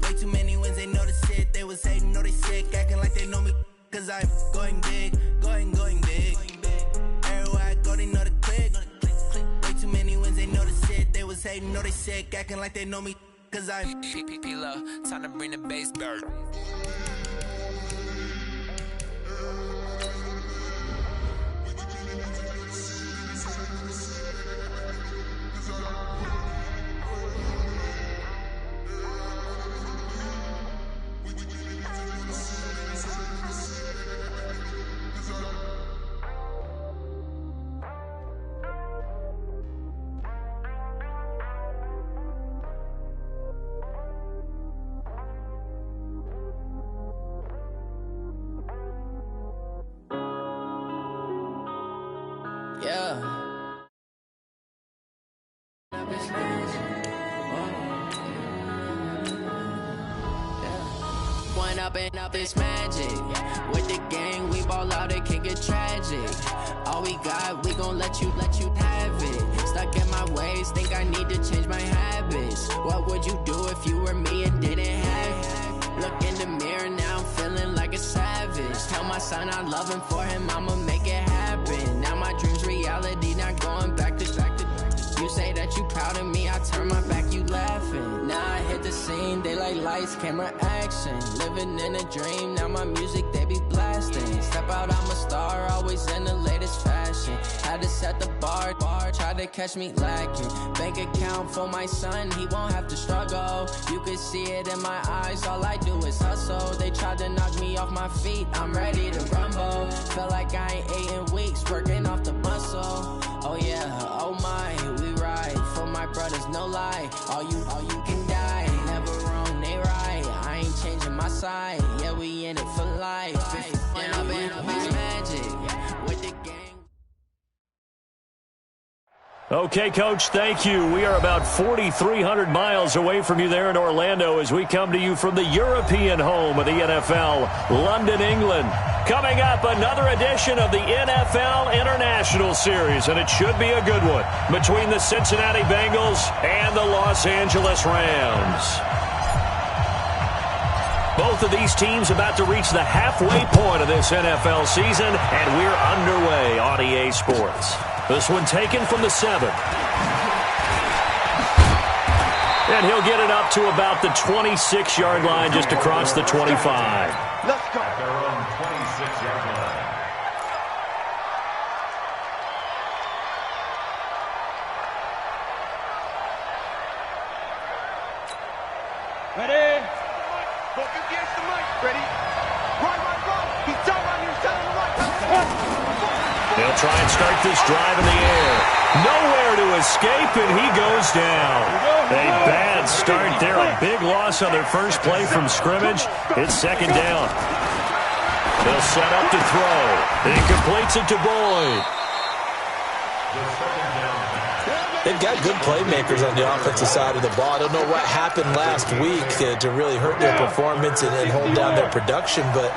Way too many wins, they know the shit. They was hating, know they sick, acting like they know me. Cause I'm going big, going big. Everywhere I go, they know the click. Way too many wins, they know the shit. They was hating, know they sick, acting like they know me. Cause I'm P-P-P-Lo, time to bring the bass bird. Up it's magic. With the gang, we ball out, it can get tragic. All we got, we gon' let you have it. Stuck in my ways, think I need to change my habits. What would you do if you were me and didn't have it? Look in the mirror, now I'm feeling like a savage. Tell my son I love him, for him I'ma make it happen. Now my dream's reality, not going back to. You say that you proud of me, I turn my back, you laughing. Now I hit the scene, they like lights, camera, action. Living in a dream, now my music, they be blasting. Step out, I'm a star, always in the latest fashion. Had to set the bar, try to catch me lacking. Bank account for my son, he won't have to struggle. You can see it in my eyes, all I do is hustle. They tried to knock me off my feet, I'm ready to rumble. Feel like I ain't ate in weeks, working off the muscle. Oh yeah, oh my, we ride for my brothers, no lie. All you can die, never wrong, they right. I ain't changing my side, yeah, we in it for life. And I've been magic with the gang. Okay, Coach, thank you. We are about 4,300 miles away from you there in Orlando as we come to you from the European home of the NFL, London, England. Coming up, another edition of the NFL International Series, and it should be a good one, between the Cincinnati Bengals and the Los Angeles Rams. Both of these teams about to reach the halfway point of this NFL season, and we're underway on EA Sports. This one taken from the 7. And he'll get it up to about the 26-yard line, just across the 25. Let's go. At their own 26-yard line. Ready? Look against the mic. Ready? Run. He's telling him right. They'll try and start this drive in the air. Nowhere to escape, and he goes down. A bad start there. A big loss on their first play from scrimmage. It's second down. They'll set up to throw. He completes it to Boyd. They've got good playmakers on the offensive side of the ball. I don't know what happened last week to really hurt their performance and hold down their production, but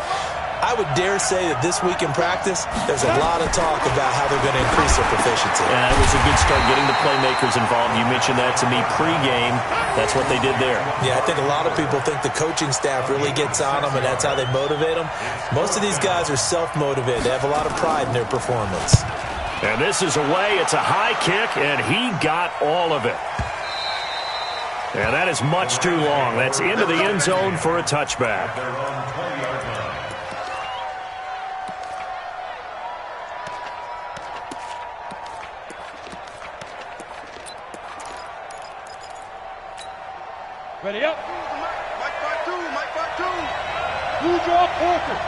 I would dare say that this week in practice, there's a lot of talk about how they're going to increase their proficiency. Yeah, it was a good start getting the playmakers involved. You mentioned that to me pregame. That's what they did there. Yeah, I think a lot of people think the coaching staff really gets on them, and that's how they motivate them. Most of these guys are self-motivated. They have a lot of pride in their performance. And this is away. It's a high kick, and he got all of it. And that is much too long. That's into the end zone for a touchback. Ready up. Mike by two. Mike by two. Blue draw Parker.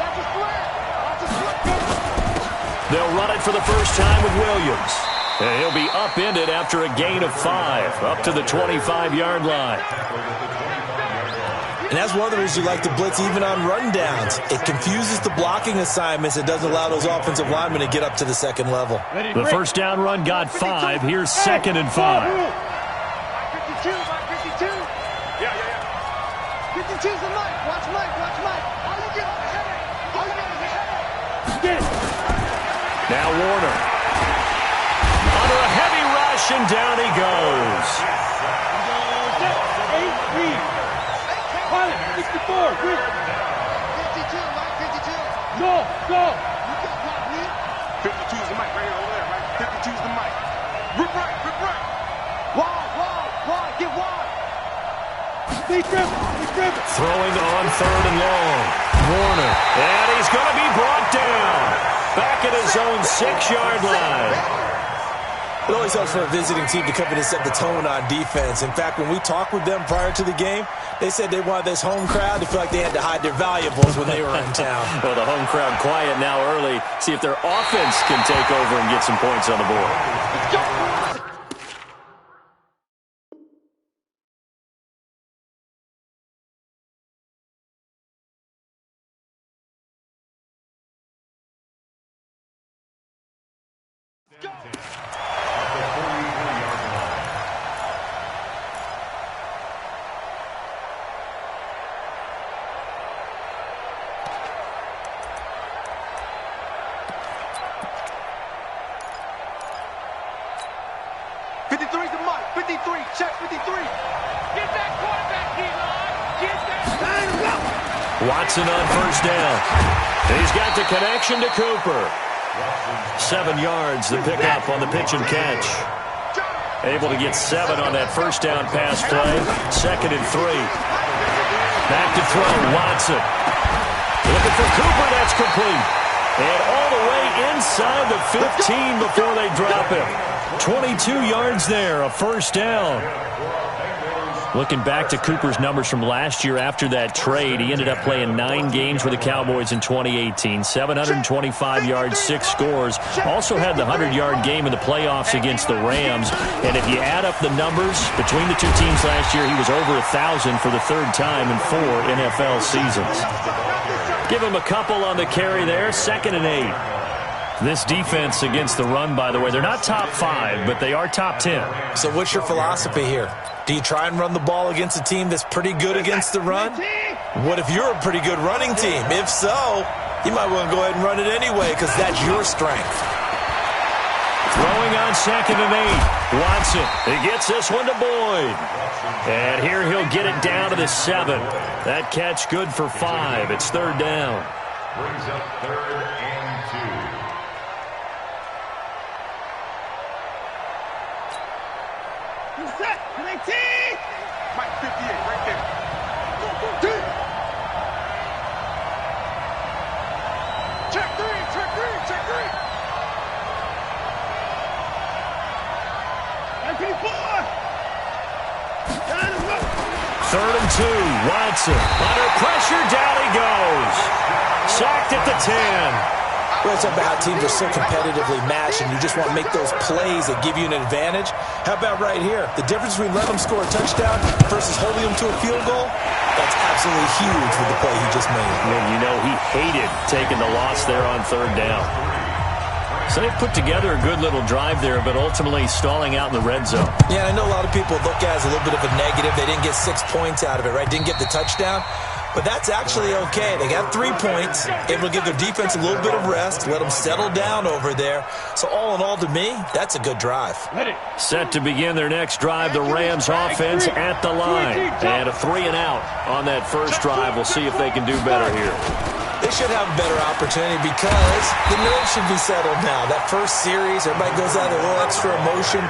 Watch the split. Watch the split. They'll run it for the first time with Williams. And he'll be upended after a gain of 5, up to the 25-yard line. And that's one of the reasons you like to blitz even on rundowns. It confuses the blocking assignments. It doesn't allow those offensive linemen to get up to the second level. The first down run got 5. Here's 2nd and 5. 52, Mike 52. Yeah. 52's the Mike. Watch Mike. All you get is a headache. All you get is a headache. Get it. Now Warner. Under a heavy rush, and down he goes. 8 read. Pilot, 64. Green. 52, Mike 52. Go. You got block me. 52's the mic right here over there, right? 52's the mic. Rip right. Wide. Get wide. Stay driven. Throwing on 3rd and long. Warner. And he's going to be brought down. Back at his own 6-yard line. It always helps for a visiting team to come in and set the tone on defense. In fact, when we talked with them prior to the game, they said they wanted this home crowd to feel like they had to hide their valuables when they were in town. Well, the home crowd quiet now early. See if their offense can take over and get some points on the board. Watson on first down. He's got the connection to Cooper. 7 yards, the pickup on the pitch and catch. Able to get 7 on that first down pass play. 2nd and 3. Back to throw, Watson. Looking for Cooper, that's complete. And all the way inside the 15 before they drop him. 22 yards there, a first down. Looking back to Cooper's numbers from last year after that trade, he ended up playing 9 games with the Cowboys in 2018. 725 yards, 6 scores. Also had the 100-yard game in the playoffs against the Rams. And if you add up the numbers between the two teams last year, he was over 1,000 for the 3rd time in 4 NFL seasons. Give him a couple on the carry there, 2nd and 8. This defense against the run, by the way, they're not top 5, but they are top 10. So what's your philosophy here? Do you try and run the ball against a team that's pretty good against the run? What if you're a pretty good running team? If so, you might want to go ahead and run it anyway because that's your strength. Throwing on 2nd and 8. Watson, he gets this one to Boyd. And here he'll get it down to the 7. That catch good for 5. It's 3rd down. Brings up 3rd and 2. Mike 58, right there. Check three. 3rd and 2. Watson under pressure, down he goes. Sacked at the 10. We're talking about how teams are so competitively matched and you just want to make those plays that give you an advantage. How about right here? The difference between letting them score a touchdown versus holding them to a field goal, that's absolutely huge with the play he just made. Well, you know, he hated taking the loss there on 3rd down. So they put together a good little drive there, but ultimately stalling out in the red zone. Yeah, I know a lot of people look at it as a little bit of a negative. They didn't get 6 points out of it, right? Didn't get the touchdown. But that's actually okay. They got 3 points, able to give their defense a little bit of rest, let them settle down over there. So all in all, to me, that's a good drive. Set to begin their next drive, the Rams offense at the line. And a 3 and out on that first drive. We'll see if they can do better here. They should have a better opportunity because the nerves should be settled now. That first series, everybody goes out with a little extra emotion.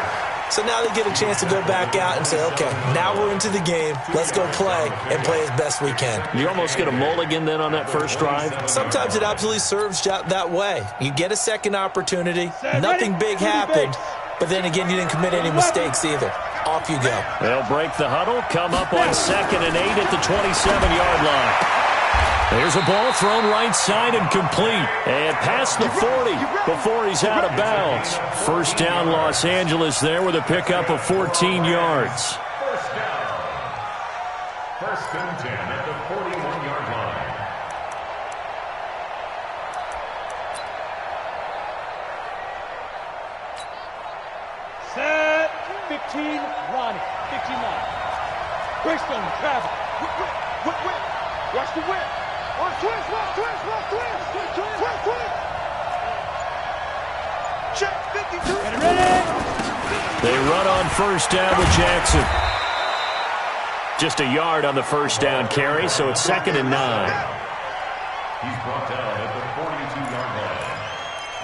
So now they get a chance to go back out and say, okay, now we're into the game. Let's go play and play as best we can. You almost get a mulligan then on that first drive? Sometimes it absolutely serves that way. You get a second opportunity. Nothing big happened. But then again, you didn't commit any mistakes either. Off you go. They'll break the huddle, come up on 2nd and 8 at the 27-yard line. There's a ball thrown right side and complete. And past the 40 before he's out of bounds. First down, Los Angeles there with a pickup of 14 yards. First down. First and 10 at the 41-yard line. Set. 15, Ronnie. 15 line. Bristol, travel. Whip. Watch the whip. Twist. Check 52. Ready? They run on first down with Jackson. Just a yard on the first down carry, so it's 2nd and 9. He's brought down at the 42-yard line.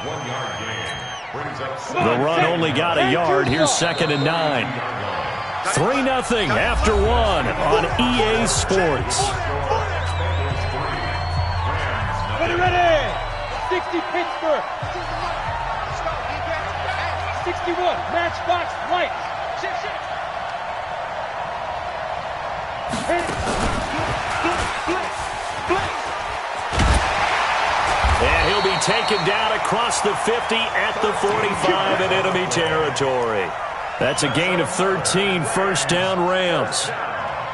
1 yard gain. Brings up The run only got a yard. Here's 2nd and 9. 3-0 after 1 on EA Sports. Ready. 60 Pittsburgh. 61 Matchbox Lights. And he'll be taken down across the 50 at the 45 in enemy territory. That's a gain of 13, first down Rams.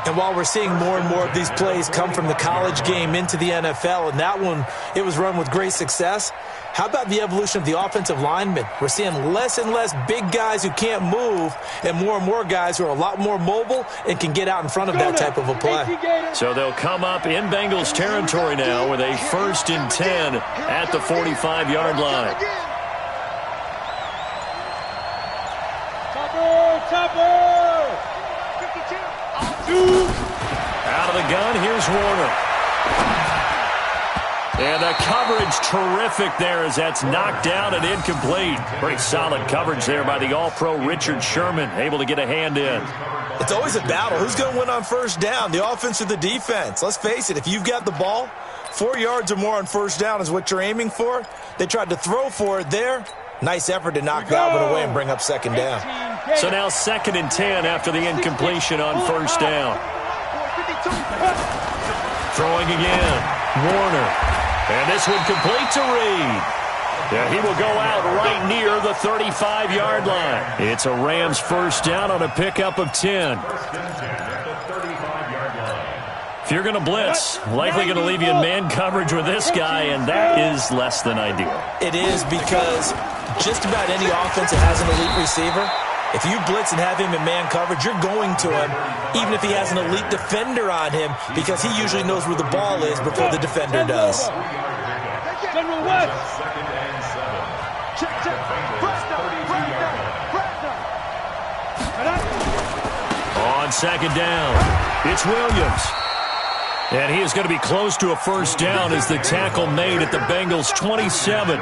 And while we're seeing more and more of these plays come from the college game into the NFL, and that one, it was run with great success, how about the evolution of the offensive linemen? We're seeing less and less big guys who can't move and more guys who are a lot more mobile and can get out in front of that type of a play. So they'll come up in Bengals territory now with a 1st and 10 at the 45-yard line. Topper! Out of the gun, here's Warner. And the coverage terrific there as that's knocked down and incomplete. Pretty solid coverage there by the All-Pro Richard Sherman, able to get a hand in. It's always a battle. Who's going to win on first down, the offense or the defense? Let's face it, if you've got the ball, 4 yards or more on first down is what you're aiming for. They tried to throw for it there. Nice effort to knock that one away and bring up 2nd down. So now 2nd and 10 after the incompletion on first down. Throwing again. Warner. And this one complete to Reed. Yeah, he will go out right near the 35-yard line. It's a Rams first down on a pickup of 10. If you're going to blitz, likely going to leave you in man coverage with this guy, and that is less than ideal. It is because just about any offense that has an elite receiver, if you blitz and have him in man coverage, you're going to him, even if he has an elite defender on him, because he usually knows where the ball is before the defender does. General West. On 2nd down, it's Williams. And he is going to be close to a first down as the tackle made at the Bengals' 27.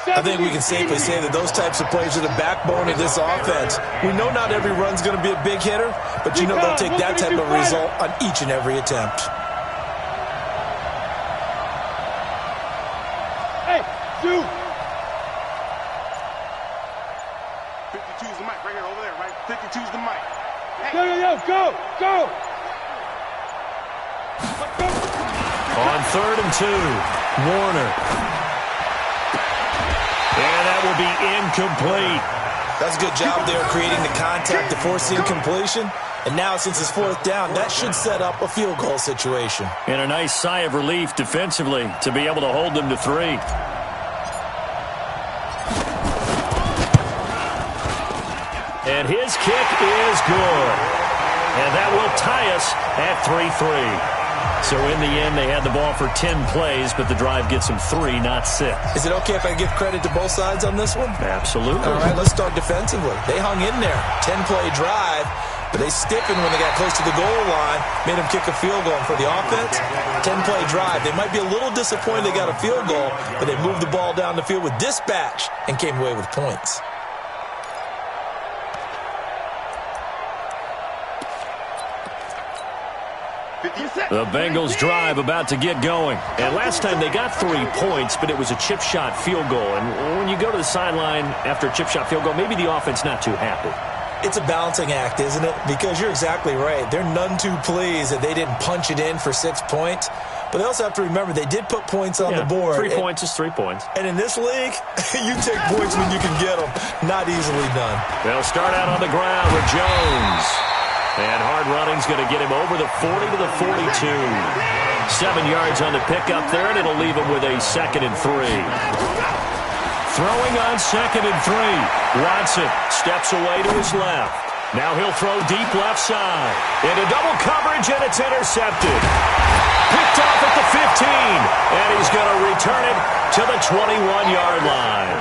I think we can safely say that those types of plays are the backbone of this offense. We know not every run's going to be a big hitter, but you know they'll take that type of result on each and every attempt. Hey, Zoo. 52's the mic right here, over there, right? 52's the mic. Hey. Go. On 3rd and 2, Warner. And that will be incomplete. That's a good job there creating the contact to force the incompletion. And now since it's 4th down, that should set up a field goal situation. And a nice sigh of relief defensively to be able to hold them to 3. And his kick is good. And that will tie us at 3-3. So in the end, they had the ball for 10 plays, but the drive gets them 3, not 6. Is it okay if I give credit to both sides on this one? Absolutely. All right, let's start defensively. They hung in there. 10-play drive, but they stiffened when they got close to the goal line, made them kick a field goal. And for the offense, 10-play drive. They might be a little disappointed they got a field goal, but they moved the ball down the field with dispatch and came away with points. The Bengals drive about to get going. And last time they got 3 points, but it was a chip shot field goal. And when you go to the sideline after a chip shot field goal, maybe the offense not too happy. It's a balancing act, isn't it? Because you're exactly right. They're none too pleased that they didn't punch it in for 6 points. But they also have to remember they did put points on the board. 3 points is 3 points. And in this league, you take points when you can get them. Not easily done. They'll start out on the ground with Jones. And hard running's going to get him over the 40 to the 42. 7 yards on the pickup there, and it'll leave him with a 2nd and 3. Throwing on 2nd and 3. Watson steps away to his left. Now he'll throw deep left side. Into double coverage, and it's intercepted. Picked off at the 15. And he's going to return it to the 21-yard line.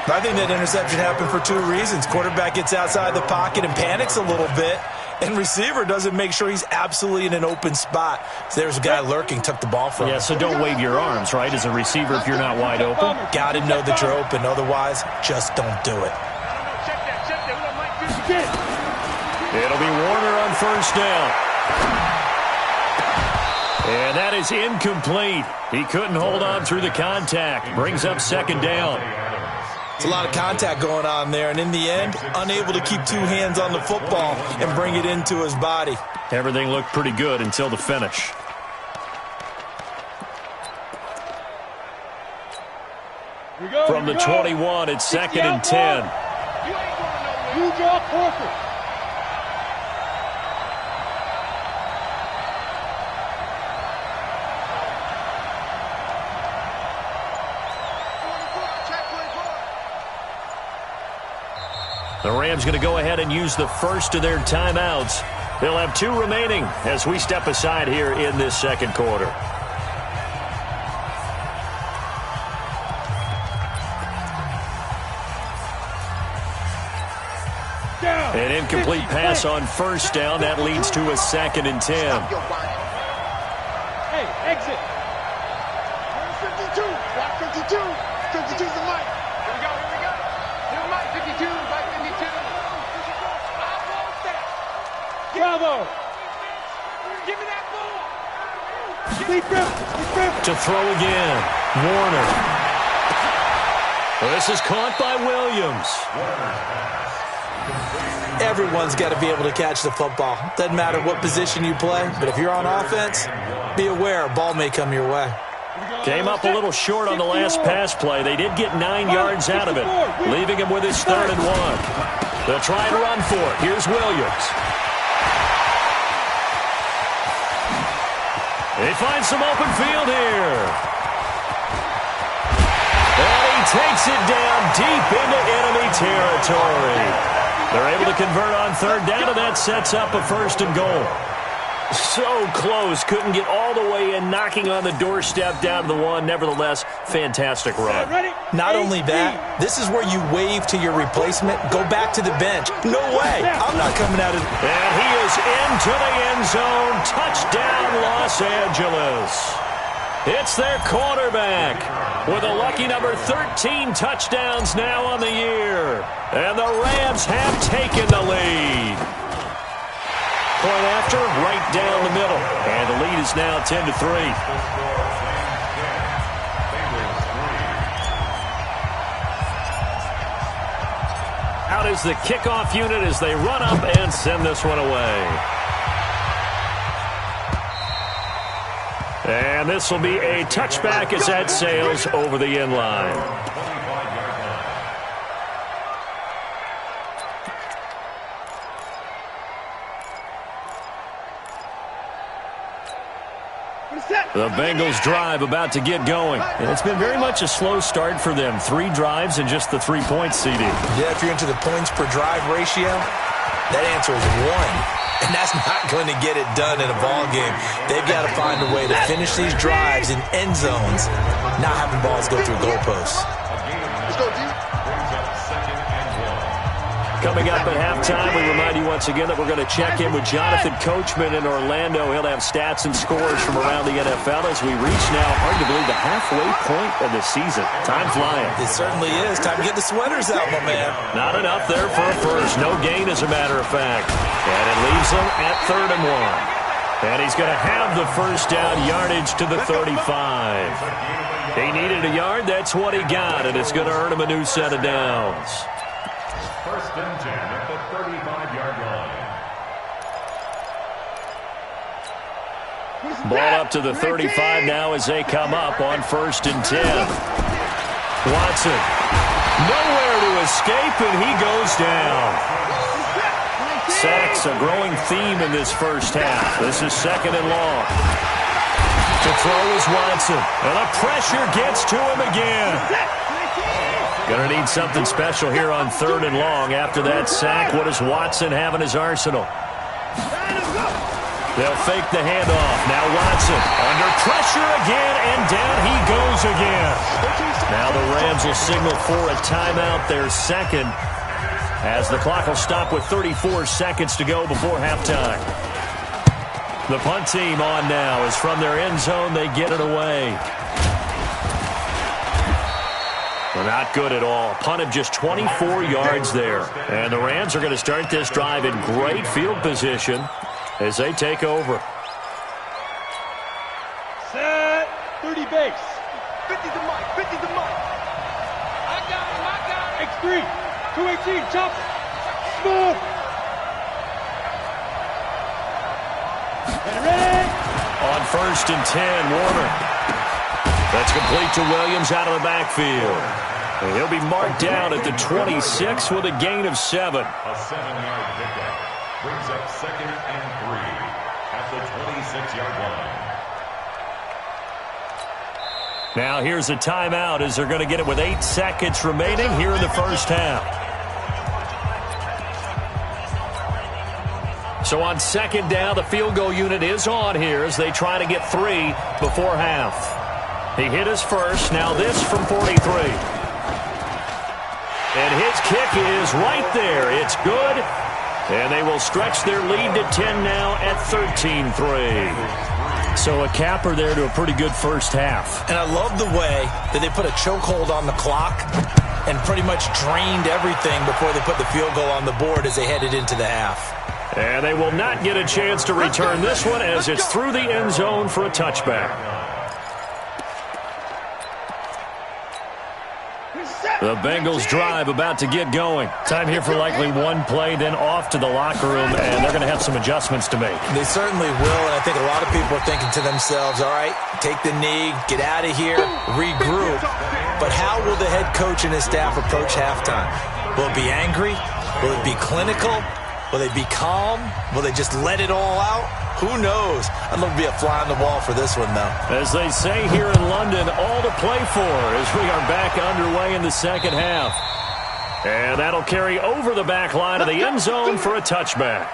I think that interception happened for 2 reasons. Quarterback gets outside the pocket and panics a little bit, and receiver doesn't make sure he's absolutely in an open spot. So there's a guy lurking, took the ball from him. Yeah, so don't wave your arms, right, as a receiver if you're not wide open. Got to know that you're open. Otherwise, just don't do it. It'll be Warner on 1st down. And that is incomplete. He couldn't hold on through the contact. Brings up 2nd down. It's a lot of contact going on there, and in the end, unable to keep 2 hands on the football and bring it into his body. Everything looked pretty good until the finish. From the 21, it's 2nd and 10. You draw Corker. The Rams going to go ahead and use the first of their timeouts. They'll have 2 remaining as we step aside here in this 2nd quarter. An incomplete pass on 1st down. That leads to a 2nd and 10. Hey, exit. 52. Block 52. 52's the mic. Here we go. New mic 52. Mic 52. I want that. Bravo. Give me that ball. To throw again. Warner. Well, this is caught by Williams. Everyone's got to be able to catch the football. Doesn't matter what position you play, but if you're on offense, be aware a ball may come your way. Came up a little short on the last pass play. They did get 9 yards out of it, leaving him with his 3rd and 1. They'll try and run for it. Here's Williams. They find some open field here. And he takes it down deep into enemy territory. They're able to convert on 3rd down, and that sets up a 1st and goal. So close. Couldn't get all the way in, knocking on the doorstep down to the 1. Nevertheless, fantastic run. Not only that, this is where you wave to your replacement, go back to the bench. No way. I'm not coming out of... And he is into the end zone. Touchdown, Los Angeles. It's their quarterback with a lucky number 13 touchdowns now on the year. And the Rams have taken the lead. Point after, right down the middle. And the lead is now 10-3. Out is the kickoff unit as they run up and send this one away. And this will be a touchback as that sails over the end line. The Bengals drive about to get going. And it's been very much a slow start for them. 3 drives and just the 3 points CD. Yeah, if you're into the points per drive ratio, that answer is 1. And that's not going to get it done in a ball game. They've got to find a way to finish these drives in end zones, not having balls go through goalposts. Let's go, D. Coming up at halftime, we remind you once again that we're going to check in with Jonathan Coachman in Orlando. He'll have stats and scores from around the NFL as we reach now, hard to believe, the halfway point of the season. Time flying. It certainly is. Time to get the sweaters out, my man. Not enough there for a first. No gain, as a matter of fact. And it leaves them at 3rd and 1. And he's going to have the first down yardage to the 35. He needed a yard. That's what he got, and it's going to earn him a new set of downs. First and 10 at the 35-yard line. Ball up to the 35 now as they come up on first and 10. Watson, nowhere to escape, and he goes down. Sacks, a growing theme in this first half. This is second and long. To throw is Watson, and the pressure gets to him again. Going to need something special here on third and long. After that sack, what does Watson have in his arsenal? They'll fake the handoff. Now Watson under pressure again, and down he goes again. Now the Rams will signal for a timeout, their second, as the clock will stop with 34 seconds to go before halftime. The punt team on now is from their end zone. They get it away. They're not good at all. Punt of just 24 yards there. And the Rams are going to start this drive in great field position as they take over. Set. 30 base. 50 to Mike. 50 to Mike. I got him. X3. 218. Chop. Smooth. Ready. On first and 10, Warner. That's complete to Williams out of the backfield. And he'll be marked down at the 26 with a gain of 7. A 7-yard pickup brings up second and 3 at the 26-yard line. Now here's a timeout as they're going to get it with 8 seconds remaining here in the first half. So on second down, the field goal unit is on here as they try to get 3 before half. He hit his first. Now this from 43. And his kick is right there. It's good. And they will stretch their lead to 10 now at 13-3. So a capper there to a pretty good first half. And I love the way that they put a chokehold on the clock and pretty much drained everything before they put the field goal on the board as they headed into the half. And they will not get a chance to return this one as it's through the end zone for a touchback. The Bengals drive about to get going. Time here for likely one play, then off to the locker room, and they're going to have some adjustments to make. They certainly will, and I think a lot of people are thinking to themselves, all right, take the knee, get out of here, regroup. But how will the head coach and his staff approach halftime? Will it be angry? Will it be clinical? Will they be calm? Will they just let it all out? Who knows? I'd love to be a fly on the wall for this one, though. As they say here in London, all to play for as we are back underway in the second half. And that'll carry over the back line of the end zone for a touchback.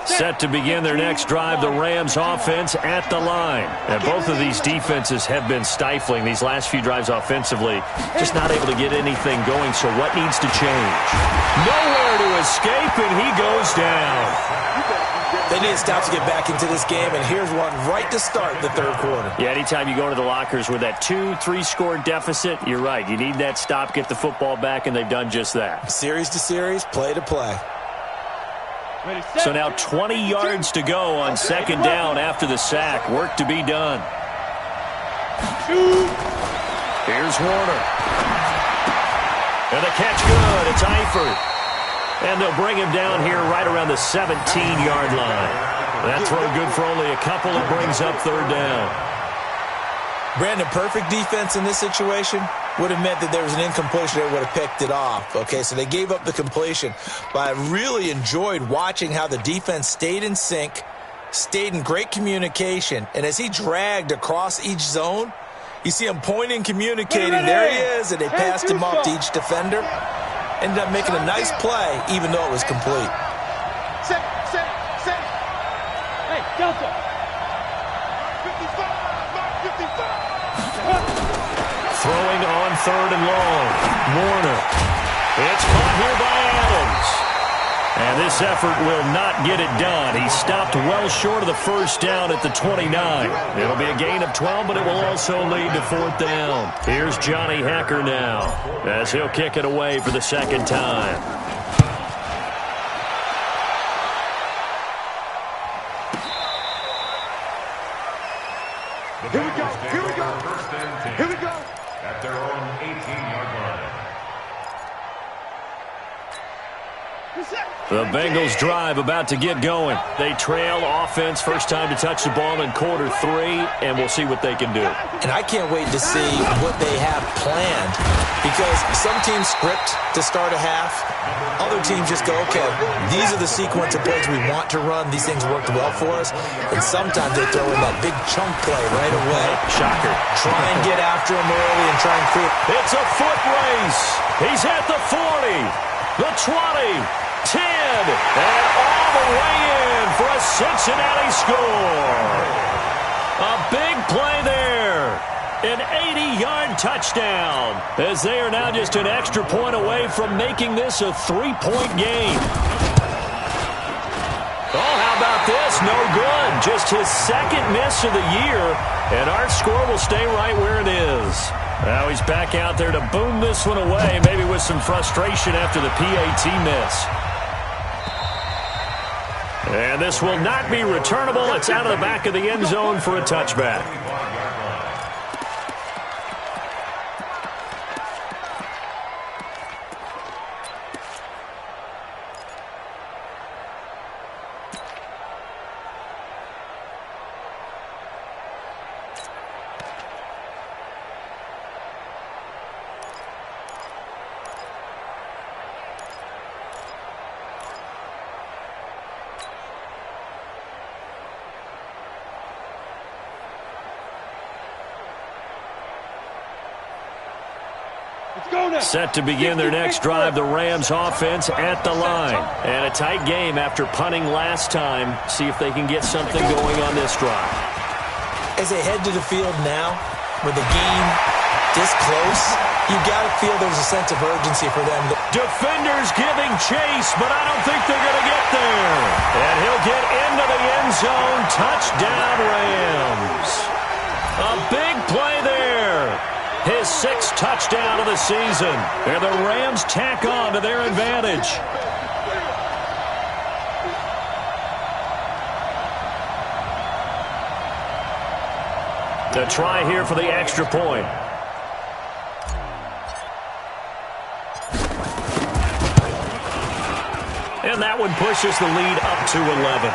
Set to begin their next drive, the Rams offense at the line. And both of these defenses have been stifling these last few drives offensively. Just not able to get anything going, so what needs to change? Nowhere to escape, and he goes down. They need to stop to get back into this game, and here's one right to start the third quarter. Yeah, anytime you go into the lockers with that 2-3 score deficit, you're right. You need that stop, get the football back, and they've done just that. Series to series, play to play. So now 20 yards to go on second down after the sack. Work to be done. Here's Warner. And the catch good. It's Eifert. And they'll bring him down here right around the 17-yard line. That throw good for only a couple. It brings up third down. Brandon, perfect defense in this situation would have meant that there was an incompletion. They would have picked it off. Okay, so they gave up the completion. But I really enjoyed watching how the defense stayed in sync, stayed in great communication. And as he dragged across each zone, You see him pointing, communicating. There he is, and they passed him off to each defender. Ended up making a nice play, even though it was complete. Set. Hey, Delta. 55. Throwing on 3rd and long. Warner. It's caught here by Adams. And this effort will not get it done. He stopped well short of the first down at the 29. It'll be a gain of 12, but it will also lead to 4th down. Here's Johnny Hacker now as he'll kick it away for the second time. Here we go. At their own 18-yard line. The Bengals drive about to get going. They trail offense, first time to touch the ball in quarter 3, and we'll see what they can do. And I can't wait to see what they have planned, because some teams script to start a half. Other teams just go, okay, these are the sequence of plays we want to run. These things worked well for us. And sometimes they throw in that big chunk play right away. Shocker. Try and get after him early and try and create. It's a foot race. He's at the 40, the 20. 10, and all the way in for a Cincinnati score. A big play there. An 80-yard touchdown, as they are now just an extra point away from making this a 3-point game. Oh, how about this? No good. Just his second miss of the year, and our score will stay right where it is. Now he's back out there to boom this one away, maybe with some frustration after the PAT miss. And this will not be returnable. It's out of the back of the end zone for a touchback. Set to begin their next drive, the Rams offense at the line. And a tight game after punting last time. See if they can get something going on this drive. As they head to the field now, with the game this close, you got to feel there's a sense of urgency for them. Defenders giving chase, but I don't think they're going to get there. And he'll get into the end zone. Touchdown, Rams. A big play there. His 6th touchdown of the season. And the Rams tack on to their advantage. The try here for the extra point. And that one pushes the lead up to 11.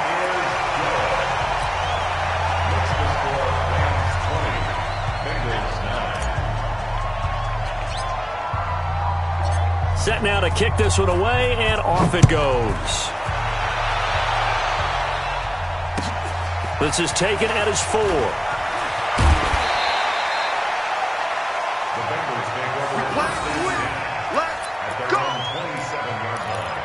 Set now to kick this one away, and off it goes. This is taken at his 4. The Bengals take over first and 10 at their own 27-yard line.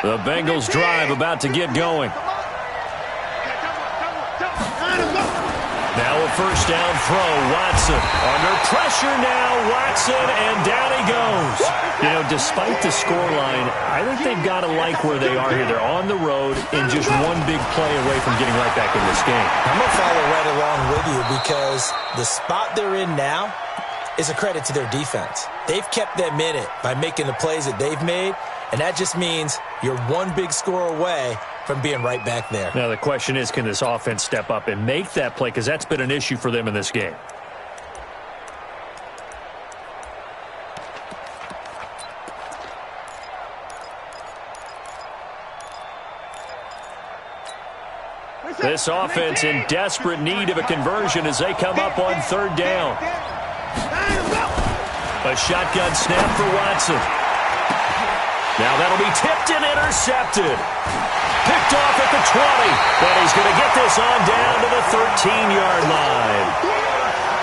The Bengals drive about to get going. Now a first down throw. Watson under pressure now. Watson, and down he goes. You know, despite the scoreline, I think they've got to like where they are here. They're on the road and just one big play away from getting right back in this game. I'm going to follow right along with you, because the spot they're in now is a credit to their defense. They've kept them in it by making the plays that they've made, and that just means you're one big score away from being right back there. Now the question is, can this offense step up and make that play? Because that's been an issue for them in this game. This offense in desperate need of a conversion as they come up on third down. A shotgun snap for Watson. Now that'll be tipped and intercepted. Picked off at the 20. But he's going to get this on down to the 13-yard line.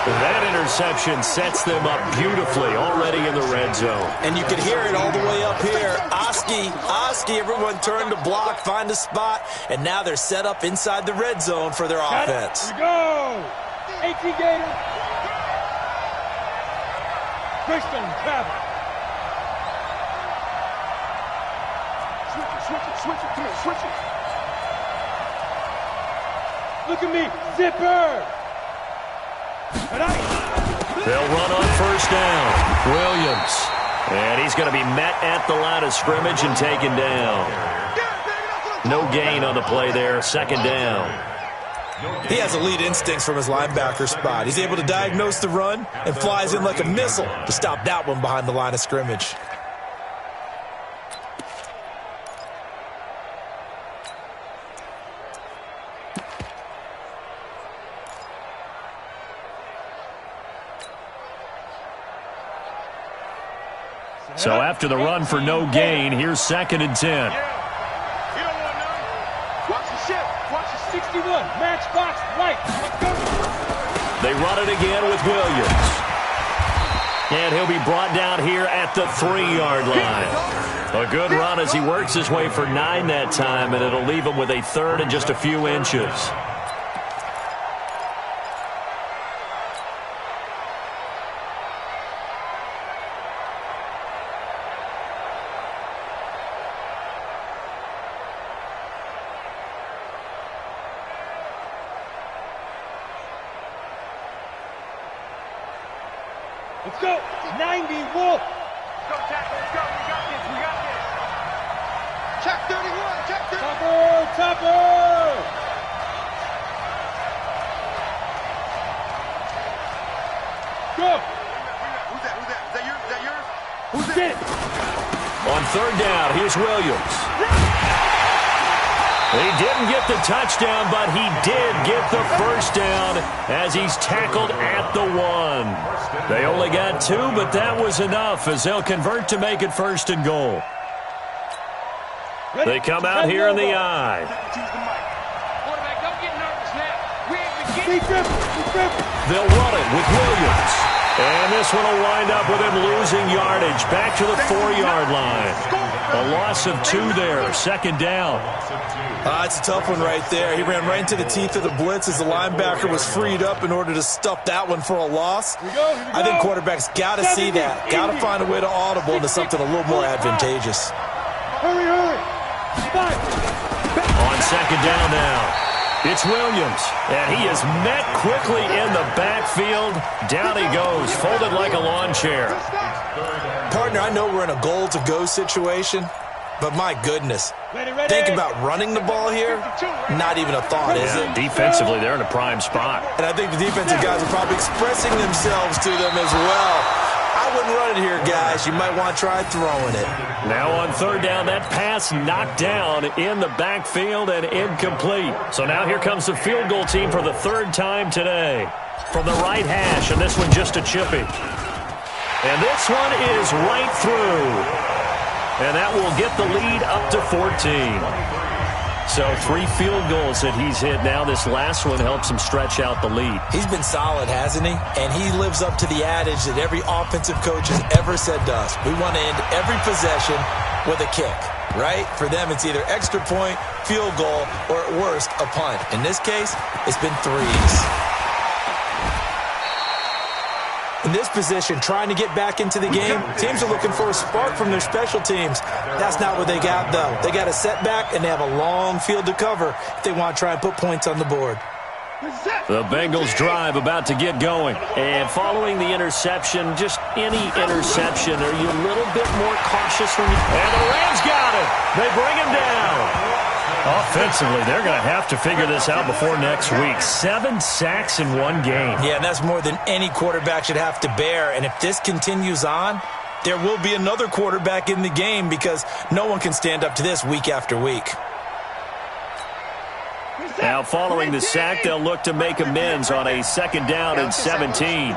That interception sets them up beautifully already in the red zone. And you can hear it all the way up here. Oski, everyone turned to block, find a spot, and now they're set up inside the red zone for their offense. Here we go. 18 Gators. Christian travel. Switch it. Come here, switch it. Look at me, zipper. They'll run on first down. Williams. And he's going to be met at the line of scrimmage and taken down. No gain on the play there. Second down. He has elite instincts from his linebacker spot. He's able to diagnose the run and flies in like a missile to stop that one behind the line of scrimmage. So after the run for no gain, here's 2nd and 10. Watch the shift. Watch the 61. Matchbox right. Let's go. They run it again with Williams. And he'll be brought down here at the 3-yard line. A good run as he works his way for 9 that time, and it'll leave him with a 3rd and just a few inches. Let's go. 90 Wolf. Let's go, tackle. Let's go. We got this. Check 31. Check 31. Topper. Go. Who's that? Is that yours? Who's that? On third down, here's Williams. He didn't get the touchdown, but he did get the first down as he's tackled at the 1. They only got 2, but that was enough as they'll convert to make it 1st and goal. They come out here in the I. Quarterback, don't get nervous now. They'll run it with Williams. And this one will wind up with him losing yardage back to the 4-yard line. A loss of 2 there, 2nd down. It's a tough one right there. He ran right into the teeth of the blitz as the linebacker was freed up in order to stuff that one for a loss. Here we go. I think quarterbacks got to see that. Got to find a way to audible into something a little more advantageous. Hurry. On 2nd down now. It's Williams, and he is met quickly in the backfield. Down he goes, folded like a lawn chair. Partner, I know we're in a goal-to-go situation, but my goodness. Think about running the ball here. Not even a thought, is it? Defensively, they're in a prime spot. And I think the defensive guys are probably expressing themselves to them as well. I wouldn't run it here, guys. You might want to try throwing it. Now on third down, that pass knocked down in the backfield and incomplete. So now here comes the field goal team for the 3rd time today. From the right hash, and this one just a chippy. And this one is right through. And that will get the lead up to 14. So 3 field goals that he's hit now. This last one helps him stretch out the lead. He's been solid, hasn't he? And he lives up to the adage that every offensive coach has ever said to us. We want to end every possession with a kick, right? For them, it's either extra point, field goal, or at worst, a punt. In this case, it's been 3s. In this position, trying to get back into the game, teams are looking for a spark from their special teams. That's not what they got, though. They got a setback, and they have a long field to cover if they want to try and put points on the board. The Bengals drive about to get going. And following the interception, just any interception, are you a little bit more cautious? And the Rams got it. They bring him down. Offensively, they're going to have to figure this out before next week. 7 sacks in 1 game. Yeah, and that's more than any quarterback should have to bear. And if this continues on, there will be another quarterback in the game because no one can stand up to this week after week. Now following the sack, they'll look to make amends on a 2nd down and 17.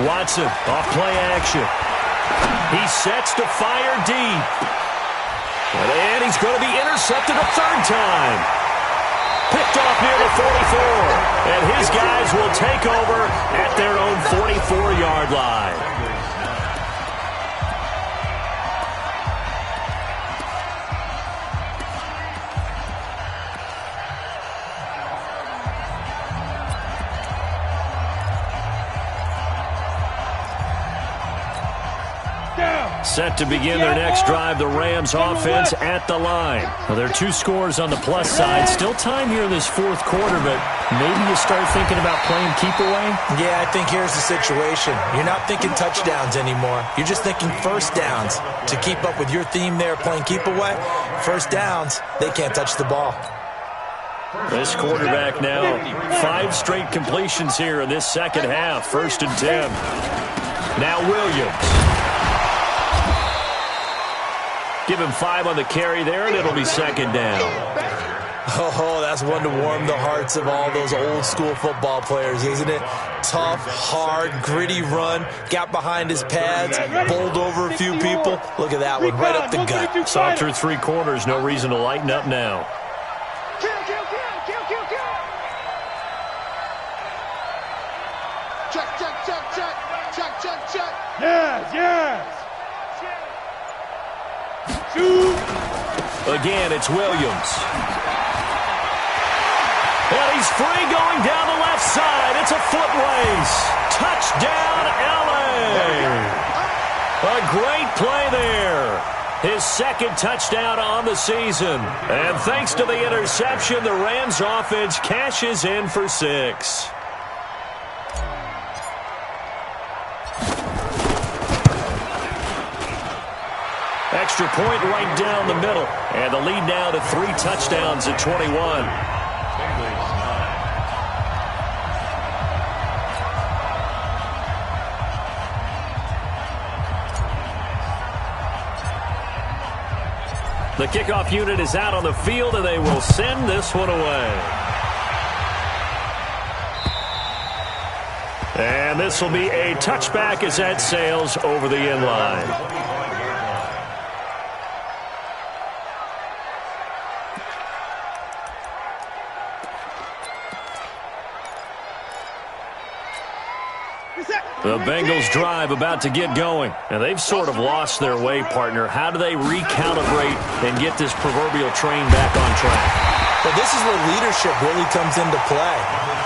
Watson off play action. He sets to fire deep. And he's going to be intercepted a 3rd time. Picked off near the 44. And his guys will take over at their own 44-yard line. Set to begin their next drive, the Rams offense at the line. Well, there are 2 scores on the plus side. Still time here in this 4th quarter, but maybe you start thinking about playing keep away? Yeah, I think here's the situation. You're not thinking touchdowns anymore. You're just thinking 1st downs. To keep up with your theme there, playing keep away, 1st downs, they can't touch the ball. This quarterback now, 5 straight completions here in this 2nd half. 1st and 10. Now Williams. Give him 5 on the carry there, and it'll be 2nd down. Oh, that's one to warm the hearts of all those old-school football players, isn't it? Tough, hard, gritty run, got behind his pads, bowled over a few people. Look at that one, right up the gut. Saw through 3 quarters, no reason to lighten up now. Check. Yes. Again, it's Williams. And he's free going down the left side. It's a foot race. Touchdown, LA. A great play there. His 2nd touchdown on the season. And thanks to the interception, the Rams offense cashes in for 6. Extra point right down the middle. And the lead now to 3 touchdowns at 21. The kickoff unit is out on the field, and they will send this one away. And this will be a touchback as that sails over the end line. The Bengals drive about to get going. And they've sort of lost their way, partner. How do they recalibrate and get this proverbial train back on track? Well, this is where leadership really comes into play.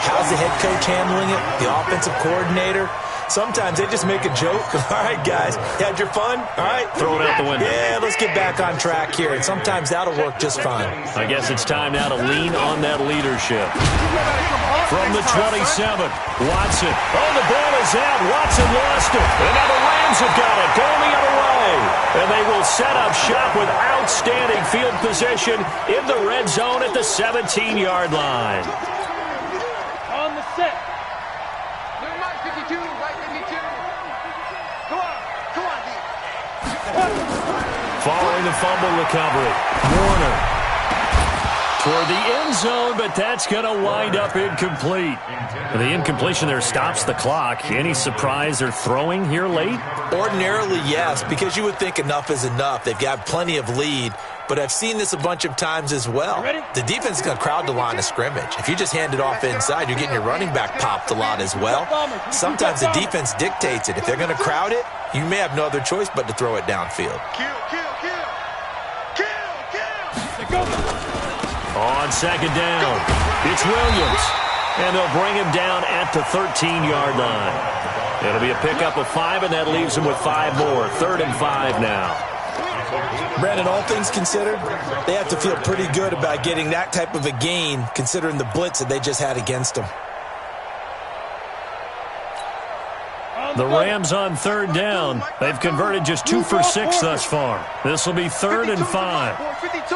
How's the head coach handling it? The offensive coordinator? Sometimes they just make a joke. All right, guys, you had your fun? All right. Throw it out the window. Yeah, let's get back on track here. And sometimes that'll work just fine. I guess it's time now to lean on that leadership. From the 27, Watson. Oh, the ball is out. Watson lost it. And now the Rams have got it. Going the other way. And they will set up shop with outstanding field position in the red zone at the 17-yard line. On the set. Never mind, 52, right 52. Come on, D. Following the fumble recovery, Warner toward the end zone, but that's going to wind up incomplete. And the incompletion there stops the clock. Any surprise they're throwing here late? Ordinarily, yes, because you would think enough is enough. They've got plenty of lead, but I've seen this a bunch of times as well. The defense is going to crowd the line of scrimmage. If you just hand it off inside, you're getting your running back popped a lot as well. Sometimes the defense dictates it. If they're going to crowd it, you may have no other choice but to throw it downfield. Kill. On 2nd down, it's Williams. And they'll bring him down at the 13-yard line. It'll be a pickup of 5, and that leaves him with 5 more. 3rd and 5 now. Brandon, all things considered, they have to feel pretty good about getting that type of a gain, considering the blitz that they just had against them. The Rams on 3rd down. They've converted just 2 for 6 thus far. This will be 3rd and 5. 52.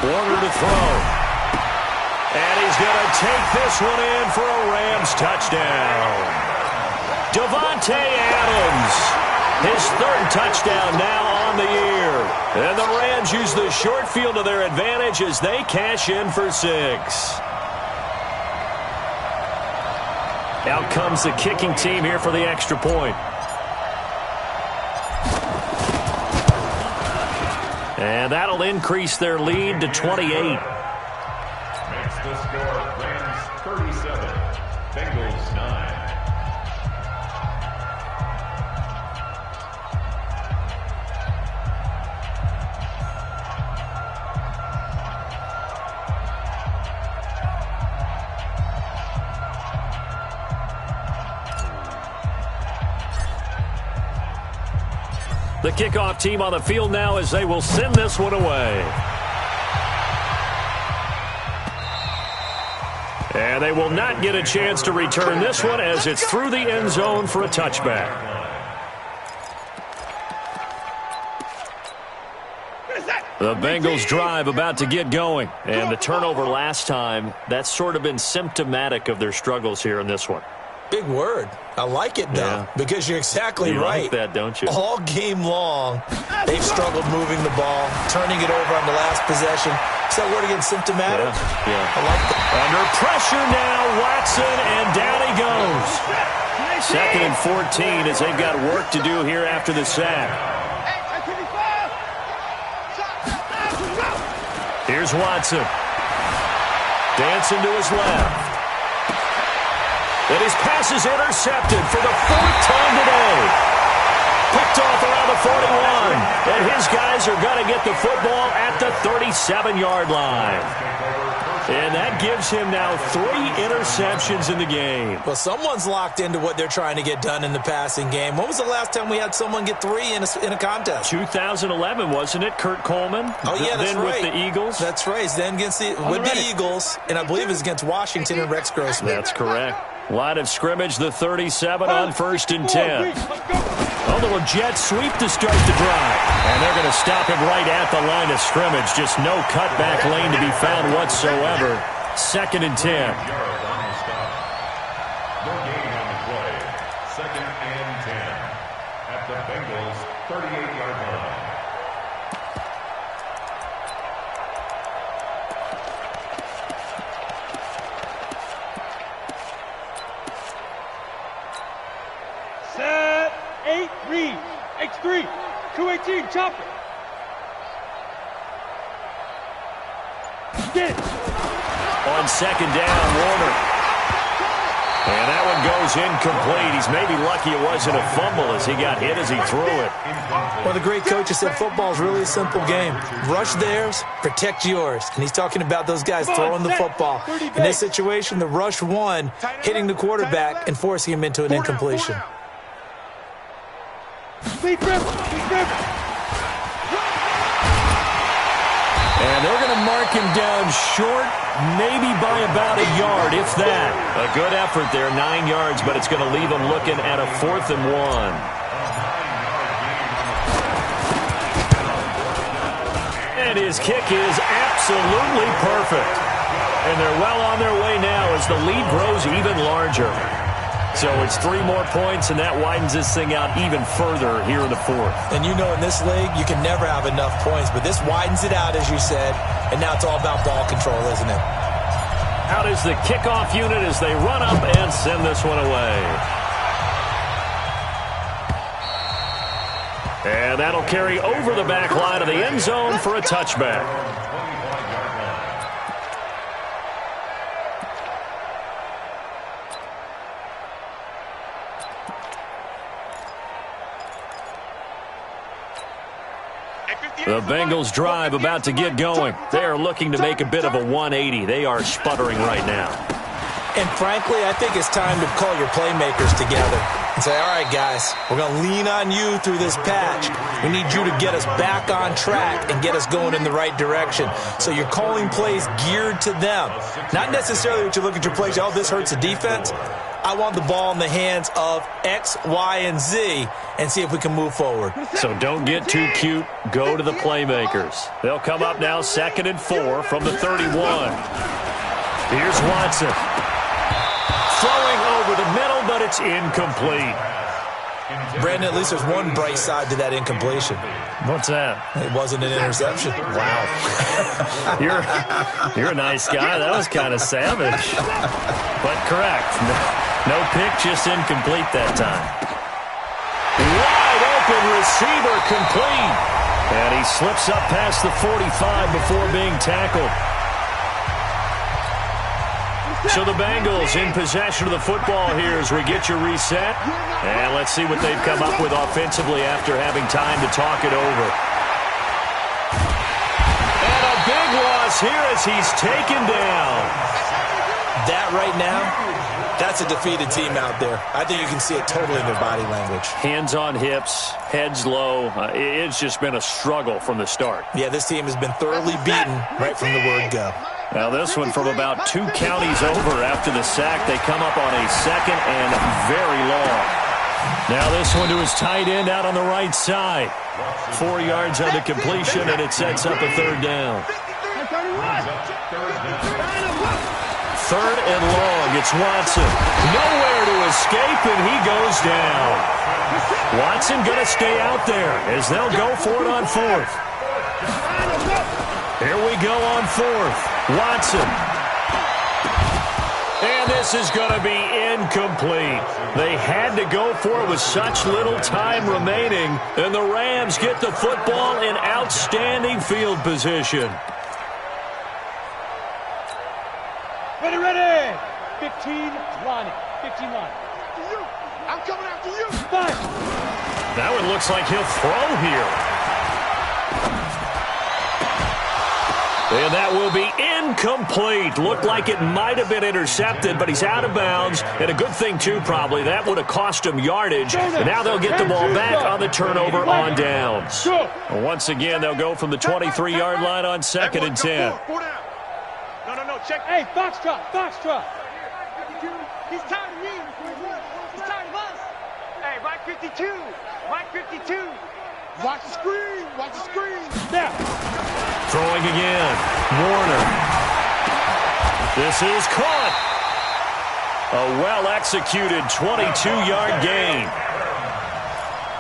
Warner to throw. And he's going to take this one in for a Rams touchdown. Davante Adams. His third touchdown now on the year. And the Rams use the short field to their advantage as they cash in for 6. Out comes the kicking team here for the extra point. And that'll increase their lead to 28. Makes the score Rams 37, Bengals 9. The kickoff team on the field now as they will send this one away. And they will not get a chance to return this one as it's through the end zone for a touchback. The Bengals drive about to get going. And the turnover last time, that's sort of been symptomatic of their struggles here in this one. Big word. I like it, though, because you're exactly right. You like that, don't you? All game long, they've struggled moving the ball, turning it over on the last possession. Is that word again, symptomatic? Yeah. I like that. Under pressure now, Watson, and down he goes. 2nd and 14 as they've got work to do here after the sack. Here's Watson. Dancing to his left. And his pass is intercepted for the 4th time today. Picked off around the 41. And his guys are going to get the football at the 37-yard line. And that gives him now 3 interceptions in the game. Well, someone's locked into what they're trying to get done in the passing game. When was the last time we had someone get 3 in a contest? 2011, wasn't it, Kurt Coleman? Oh, yeah, that's then right. With the Eagles? That's right. Then against the Eagles, and I believe it's against Washington and Rex Grossman. That's correct. Line of scrimmage, the 37 on 1st and 10. A little jet sweep to start the drive. And they're going to stop him right at the line of scrimmage. Just no cutback lane to be found whatsoever. 2nd and 10. No gain on the play. 2nd and 10 at the Bengals' 38-yard line. Set, 8-3, X3, 218, chop it. Get it. On 2nd down, Warner. And that one goes incomplete. He's maybe lucky it wasn't a fumble as he got hit as he threw it. Well, the great coach has said football is really a simple game. Rush theirs, protect yours. And he's talking about those guys throwing the football. In this situation, the rush one, hitting the quarterback and forcing him into an incompletion. And they're going to mark him down short, maybe by about a yard, if that. A good effort there, 9 yards, but it's going to leave him looking at a 4th and 1. And his kick is absolutely perfect. And they're well on their way now as the lead grows even larger. So it's 3 more points, and that widens this thing out even further here in the 4th. And you know in this league, you can never have enough points, but this widens it out, as you said, and now it's all about ball control, isn't it? Out is the kickoff unit as they run up and send this one away. And that'll carry over the back line of the end zone for a touchback. The Bengals drive about to get going. They are looking to make a bit of a 180. They are sputtering right now. And frankly, I think it's time to call your playmakers together and say, all right, guys, we're going to lean on you through this patch. We need you to get us back on track and get us going in the right direction. So you're calling plays geared to them. Not necessarily that you look at your plays, oh, this hurts the defense. I want the ball in the hands of X, Y, and Z and see if we can move forward. So don't get too cute. Go to the playmakers. They'll come up now 2nd and 4 from the 31. Here's Watson. Throwing over the middle, but it's incomplete. Brandon, at least there's one bright side to that incompletion. What's that? It wasn't an interception. Wow. You're a nice guy. That was kind of savage. But correct. No pick, just incomplete that time. Wide open receiver complete. And he slips up past the 45 before being tackled. So the Bengals in possession of the football here as we get your reset. And let's see what they've come up with offensively after having time to talk it over. And a big loss here as he's taken down. That right now, that's a defeated team out there. I think you can see it totally in their body language. Hands on hips, heads low. It's just been a struggle from the start. Yeah, this team has been thoroughly beaten right from the word go. Now this one from about 2 counties over after the sack. They come up on a second and very long. Now this one to his tight end out on the right side. 4 yards on the completion, and it sets up a third down. 3rd and long. It's Watson. Nowhere to escape, and he goes down. Watson going to stay out there as they'll go for it on 4th. Here we go on 4th. Watson. And this is going to be incomplete. They had to go for it with such little time remaining, and the Rams get the football in outstanding field position. Ready. 15 line. 15 line. I'm coming after you. 5. That one looks like he'll throw here. And that will be incomplete. Looked like it might have been intercepted, but he's out of bounds. And a good thing, too, probably. That would have cost him yardage. And now they'll get the ball back on the turnover on downs. Once again, they'll go from the 23-yard line on 2nd and 10. No, check. Hey, Foxtrot. He's tired of me. He's tired of us. Hey, Mike 52. Watch the screen. Now. Throwing again. Warner. This is caught. A well-executed 22-yard gain.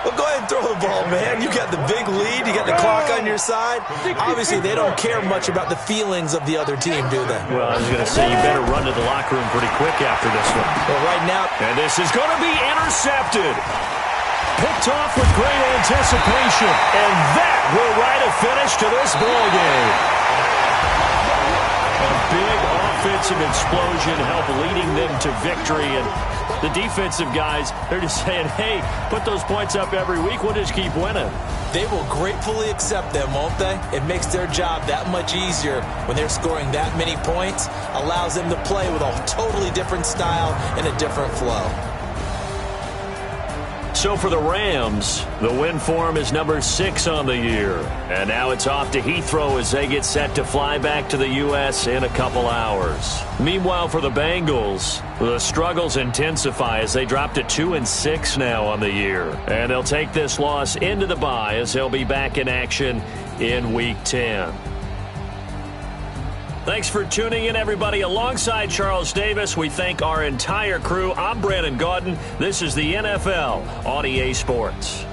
Well, go ahead and throw the ball, man. You got the big lead. You got the clock on your side. Obviously, they don't care much about the feelings of the other team, do they? Well, I was going to say, you better run to the locker room pretty quick after this one. Well, right now. And this is going to be intercepted. Picked off with great anticipation. And that will write a finish to this ball game. A big offensive explosion helped leading them to victory. And the defensive guys, they're just saying, hey, put those points up every week. We'll just keep winning. They will gratefully accept them, won't they? It makes their job that much easier when they're scoring that many points. Allows them to play with a totally different style and a different flow. So for the Rams, the win form is number 6 on the year. And now it's off to Heathrow as they get set to fly back to the U.S. in a couple hours. Meanwhile, for the Bengals, the struggles intensify as they drop to 2-6 now on the year. And they'll take this loss into the bye as they'll be back in action in Week 10. Thanks for tuning in, everybody. Alongside Charles Davis, we thank our entire crew. I'm Brandon Gaudin. This is the NFL on EA Sports.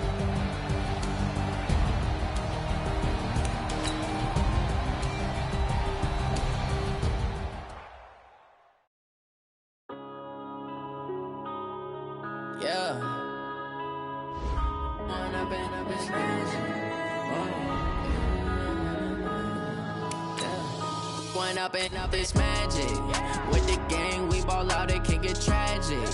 Up this magic. With the gang, we ball out, it can get tragic.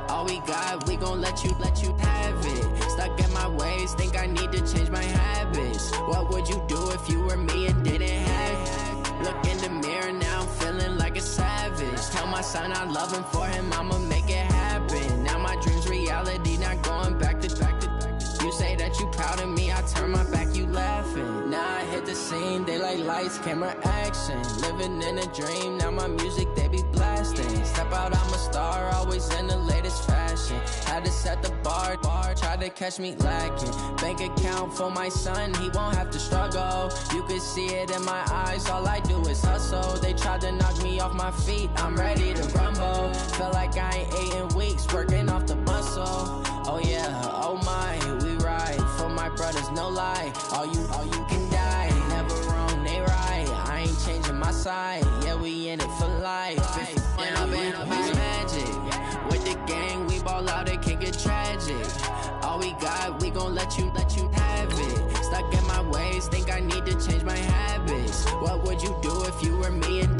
All we got, we gon' let you have it. Stuck in my ways, think I need to change my habits. What would you do if you were me and didn't have it? Look in the mirror, now I'm feeling like a savage. Tell my son I love him, for him I'ma make it happen. Now my dream's reality, not going back to. You say that you proud of me, I turn my back, you laughing. Now I hit the scene, they like lights, camera, action. Living in a dream, now my music, they be blasting. Step out, I'm a star, always in the latest fashion. Had to set the bar, try to catch me lacking. Bank account for my son, he won't have to struggle. You could see it in my eyes, all I do is hustle. They tried to knock me off off my feet, I'm ready to rumble. Feel like I ain't ate in weeks, working off the muscle. Oh yeah, oh my, we ride for my brothers, no lie. All you can die, never wrong, they right. I ain't changing my side, yeah, we in it for life. And I've been magic with the gang, we ball out, it can get tragic. All we got, we gon' let you have it. Stuck in my ways, think I need to change my habits. What would you do if you were me and